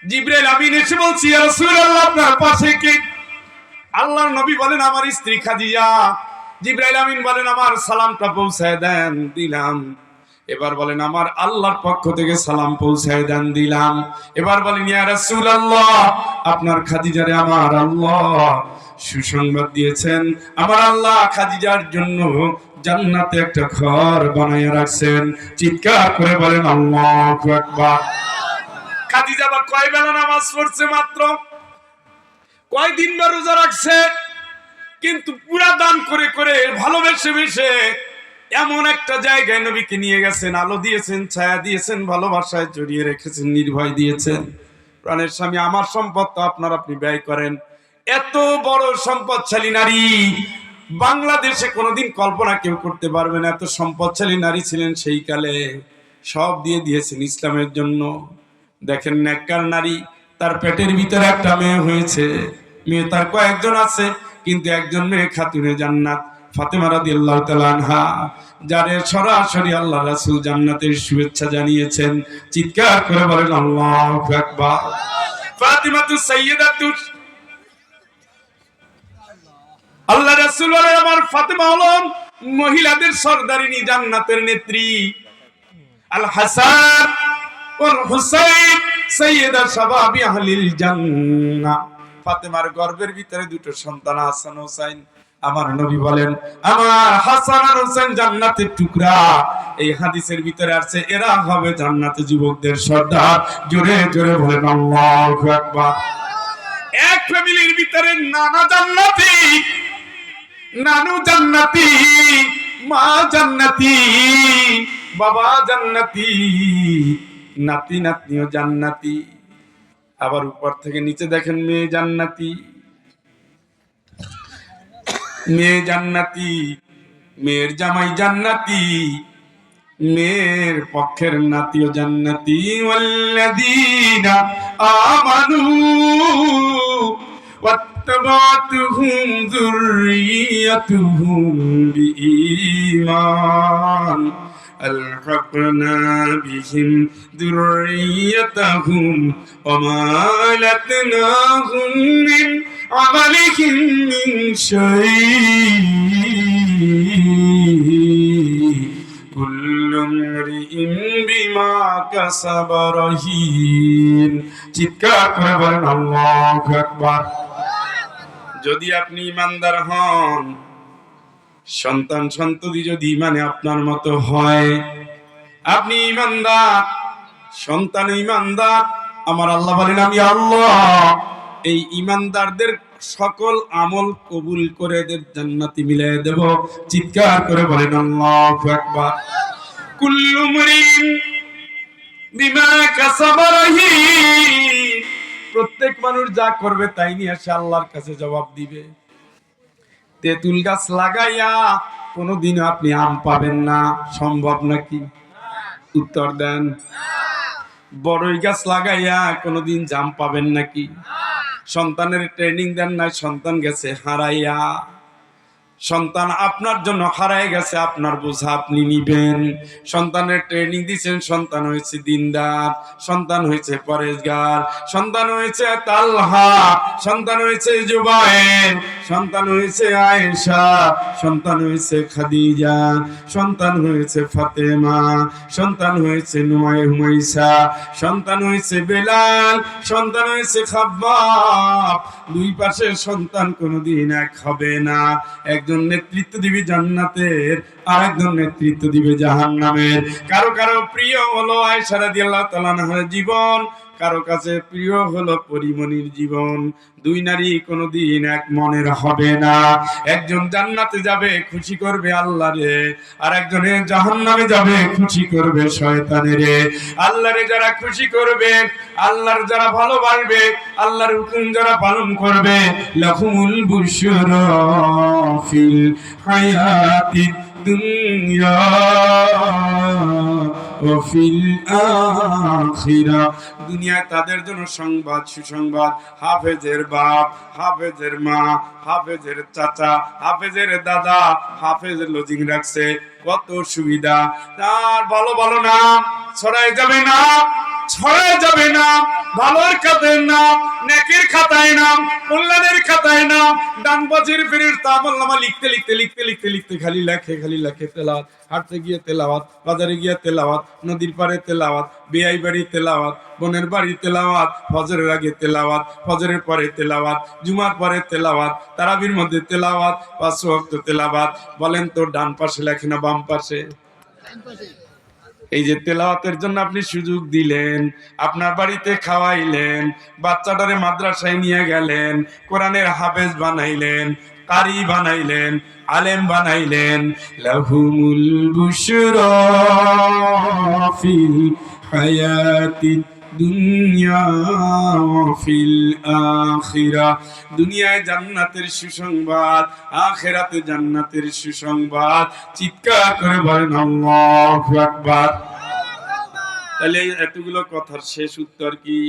জিবরাইল আমিন এসে বলছি, ইয়া রাসূলুল্লাহ আপনার পাশে কে? আল্লাহর নবী বলেন, আমার স্ত্রী খাদিজা। জিবরাইল আমিন বলেন, আমার সালামটা পৌঁছায় দেন, দিলাম। এবার বলেন, আমার আল্লাহর পক্ষ থেকে সালাম পৌঁছায় দেন, দিলাম। এবার বলেন, ইয়া রাসূলুল্লাহ, আপনার খাদিজারে আমার আল্লাহ সুসংবাদ দিয়েছেন, আমার আল্লাহ খাদিজার জন্য জান্নাতে একটা ঘর বানাইয়া রাখছেন। চিৎকার করে বলেন আল্লাহু আকবার। খাদিজা বা কয় বেলা নামাজ পড়ছে? মাত্র কয়দিন বা রোজা রাখছে, কিন্তু পুরা দান করে করে ভালোবেসে বেসে এমন একটা জায়গায় নবীকে নিয়ে গেছেন, আলো দিয়েছেন, ছায়া দিয়েছেন, ভালোবাসায় জড়িয়ে রেখেছেন, নির্ভয় দিয়েছেন। প্রাণের স্বামী, আমার সম্পদ তো আপনার, আপনি ব্যয় করেন। এত বড় সম্পদশালী নারী বাংলাদেশে কোনোদিন কল্পনা কেউ করতে পারবে না। এত সম্পদশালী নারী ছিলেন সেই কালে, সব দিয়ে দিয়েছেন ইসলামের জন্য। দেখেন নেককার নারী, তার পেটের ভিতরে একটা মেয়ে হয়েছে, মেয়ে তার কয়েকজন আছে, কিন্তু একজন মেয়ে খাতুনে জান্নাত, ফাতেমা রাদিয়াল্লাহু তাআলা আনহা, যারে সরাসরি আল্লাহ রাসূল জান্নাতের শুভেচ্ছা জানিয়েছেন। চিৎকার করে বলেন আল্লাহু আকবার। ফাতিমাতু সাইয়্যিদাতু, আল্লাহ রাসূল বলেন আমার ফাতেমা হলেন মহিলাদের সরদারিনী, জান্নাতের নেত্রী। আল হাসান ওয়াল হুসাইন সাইয়্যিদা শাবাবি আহলিল জান্নাহ। ফাতেমার গর্ভের ভিতরে দুটো সন্তান হাসান হোসেন। আমার নবী বলেন আমার হাসান আর হোসেন জান্নাতের টুকরা। এই হাদিসের ভিতরে আছে এরা হবে জান্নাতে যুবকদের সর্দার। জোরে জোরে বলেন আল্লাহু আকবার। এক ফ্যামিলির ভিতরে নানা জান্নাতি, নানু জান্নাতি, মা জান্নাতি, বাবা জান্নাতি, নাতি নাতনিও জান্নাতি। আবার উপর থেকে নিচে দেখেন মেয়ে জান্নাতি, মেয়ে জান্নাতি, মেয়ের জামাই জান্নাতি, মেয়ের পক্ষের নাতিও জান্নাতি। ওয়াল্লাযীনা আমানু ওয়াত্তাবাতুহুম যুররিয়াতুহুম বিঈমান আলহাকনা বিহিম যুররিয়াতাহুম ওয়া মা লাতনাহুম মিন আমালিহিম মিন শাইইন কুল্লু ইমরিইন বিমা কাসাবা রহিন। চিৎকার করে বলেন আল্লাহু আকবার। যদি আপনি ইমানদার হন, সন্তান সন্ততি যদি ইমানে আপনার মতো হয়, আপনি ইমানদার, সন্তান ইমানদার, আমার আল্লাহ বলেন আমি আল্লাহ এই ইমানদারদের সকল আমল কবুল করে এদের জান্নাতি মিলিয়ে দেব। চিৎকার করে বলেন আল্লাহু আকবার। কুল্লু মুরিন বিমা কাসাবা রহিন। প্রত্যেক মানুষ যা করবে তাই নিয়ে সে আল্লাহর কাছে জবাব দিবে। তেঁতুল গাছ লাগাইয়া কোনোদিন আপনি আম পাবেন না, সম্ভব নাকি? উত্তর দেন। বড়ই গাছ লাগাইয়া কোনোদিন জাম পাবেন নাকি? সন্তানের ট্রেনিং দেন না, সন্তান গেছে হারাইয়া। সন্তান আপনার জন্য হারায় গেছে, আপনার বোঝা আপনি নিবেন। সন্তানের ট্রেনিং দিচ্ছেন, সন্তান হয়েছে দিনদার, সন্তান হয়েছে পরেশগার, সন্তান হয়েছে তালহা, সন্তান হয়েছে জুবায়ের, সন্তান হয়েছে আয়েশা, সন্তান হয়েছে খাদিজা, সন্তান হয়েছে ফাতেমা, সন্তান হয়েছে হুমাইসা, সন্তান হয়েছে বেলাল, সন্তান হয়েছে খাব্বাব। দুই পাশের সন্তান কোনোদিন এক হবে না। একজন নেতৃত্ব দিবে জান্নাতের, আর একজন নেতৃত্ব দিবে জাহান্নামের। কারো কারো প্রিয় হলো আয়েশা রাদিয়াল্লাহু তাআলা আনহার জীবন, কারো কাছে প্রিয় হলো পরিমণির জীবন। দুই নারী কোনোদিন এক মনের হবে না। একজন জান্নাতে যাবে খুশি করবে আল্লাহরে, আর একজনে জাহান্নামে যাবে খুশি করবে শয়তানেরে। আল্লাহরে যারা খুশি করবে, আল্লাহর যারা ভালোবাসবে, আল্লাহর হুকুম যারা পালন করবে, লাহুমুল বুশরা ফিল হায়াতিদ দুনিয়া ওয়া ফিল আখিরা। দুনিয়ায় তাদের জন্য সংবাদ, সুসংবাদ। হাফেজের বাপ, হাফেজের মা, হাফেজের চাচা, হাফেজের দাদা, হাফেজের লজিং রাখছে, কত সুবিধা। তার ভালো ভালো নাম ছড়াই যাবে না, ছড়াই যাবে না। ভালোর খাতায় নাম, নেকির খাতায় নাম, কল্যাণের খাতায় নাম। ডানবাজির ফেরেশতা আমলনামা লিখতে লিখতে লিখতে লিখতে লিখতে খালি লেখে, খালি লেখে। তেলাওয়াত, হাঁটতে গিয়ে তেলাওয়াত, বাজারে গিয়ে তেলাওয়াত, নদীর পাড়ে তেলাওয়াত, বিয়াই বাড়ি তেলাওয়াত, বোনের বাড়ি তেলাওয়াত, ফজরের আগে তেলাওয়াত, ফজরের পরে তেলাওয়াত, জুমার পরে তেলাওয়াত, তারাবির মধ্যে তেলাওয়াত, 5 ওয়াক্ত তেলাওয়াত। বলেন তো ডান পাশে লেখে না বাম পাশে? এই যে তেলাওয়াতের জন্য আপনি সুযোগ দিলেন, আপনার বাড়িতে খাওয়াইলেন, বাচ্চাটারে মাদ্রাসায় নিয়ে গেলেন, কোরআনের হাফেজ বানাইলেন, কারি বানাইলেন, আলেম বানাইলেন। লাহুমুল বুশরা ফিল হায়াতি দুনিয়া ওয়া ফিল আখিরা, দুনিয়ায় জান্নাতের সুসংবাদ, আখিরাতে জান্নাতের সুসংবাদ। চিৎকার করে বলেন আল্লাহু আকবার। তাহলে এতগুলো কথার শেষ উত্তর কি?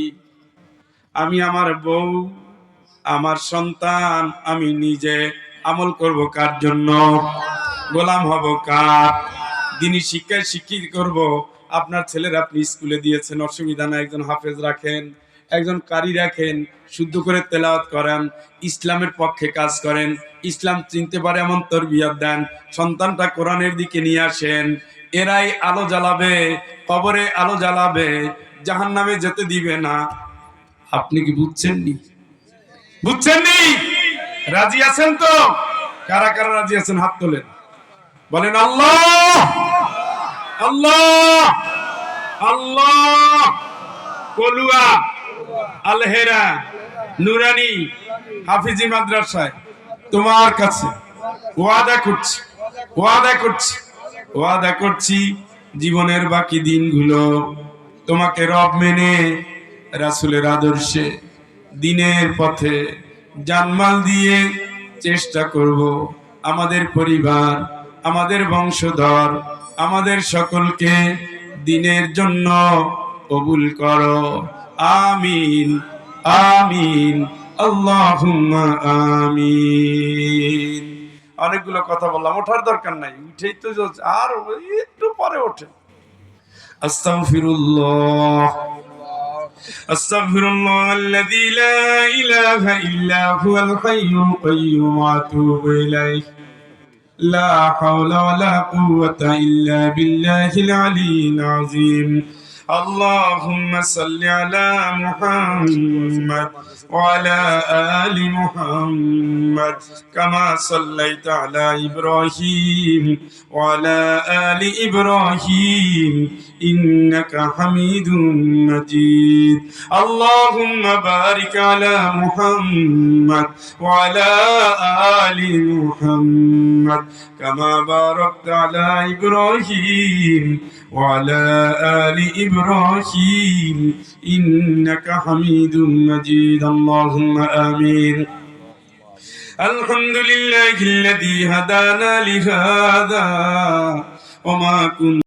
আমি আমার বউ, আমার সন্তান, আমি নিজে আমল করব কার জন্য? গোলাম হব কার? দিনী শিক্ষায় শিক্ষিত করব। আপনার ছেলের আপনি স্কুলে দিয়েছেন, অসুবিধা না, একজন হাফেজ রাখেন, একজন কারি রাখেন, শুদ্ধ করে তেলাওয়াত করেন, ইসলামের পক্ষে কাজ করেন, ইসলাম চিনতে পারে এমন তরবিয়ত দেন, সন্তানটা কোরআনের দিকে নিয়ে আসেন। এরাই আলো জ্বালাবে, কবরে আলো জ্বালাবে, জাহান্নামে যেতে দিবে না। আপনি কি বুঝছেননি? বুঝছেননি? রাজি আছেন তো? কারা কারা রাজি আছেন হাত তোলেন, বলেন আল্লাহ আল্লাহ আল্লাহ। কলুয়া, আলহেরা, নুরানি, হাফিজি মাদ্রাসায় তোমার কাছে ওয়াদা করছি, ওয়াদা করছি, ওয়াদা করছি, জীবনের বাকি দিনগুলো তোমাকে রব মেনে, রাসূলের আদর্শে, দিনের পথে জানমাল দিয়ে চেষ্টা করব আমাদের পরিবার, আমাদের বংশধর, আমাদের সকলকে দিনের জন্য কবুল করো। আমিন আমিন আল্লাহুম্মা আমিন। অনেকগুলো কথা বললাম, ওঠার দরকার নাই, উঠেই তো আর একটু পরে ওঠে। আস্তাগফিরুল্লাহ আস্তাগফিরুল্লাহ আল্লাযী লা ইলাহা ইল্লা হুয়াল হাইয়ুল কাইয়্যুম ওয়া আতুবু ইলাইহি। লা হাওলা ওয়া লা কুওয়াতা ইল্লা বিল্লাহিল আলিয়্যিল আযীম। اللهم صل على محمد وعلى آل محمد كما صليت على إبراهيم وعلى آل إبراهيم إنك حميد مجيد. اللهم بارك على محمد وعلى آل محمد كما باركت على إبراهيم وعلى آل إبراهيم إنك حميد مجيد. اللهم آمين. الحمد لله الذي هدانا لهذا وما كنا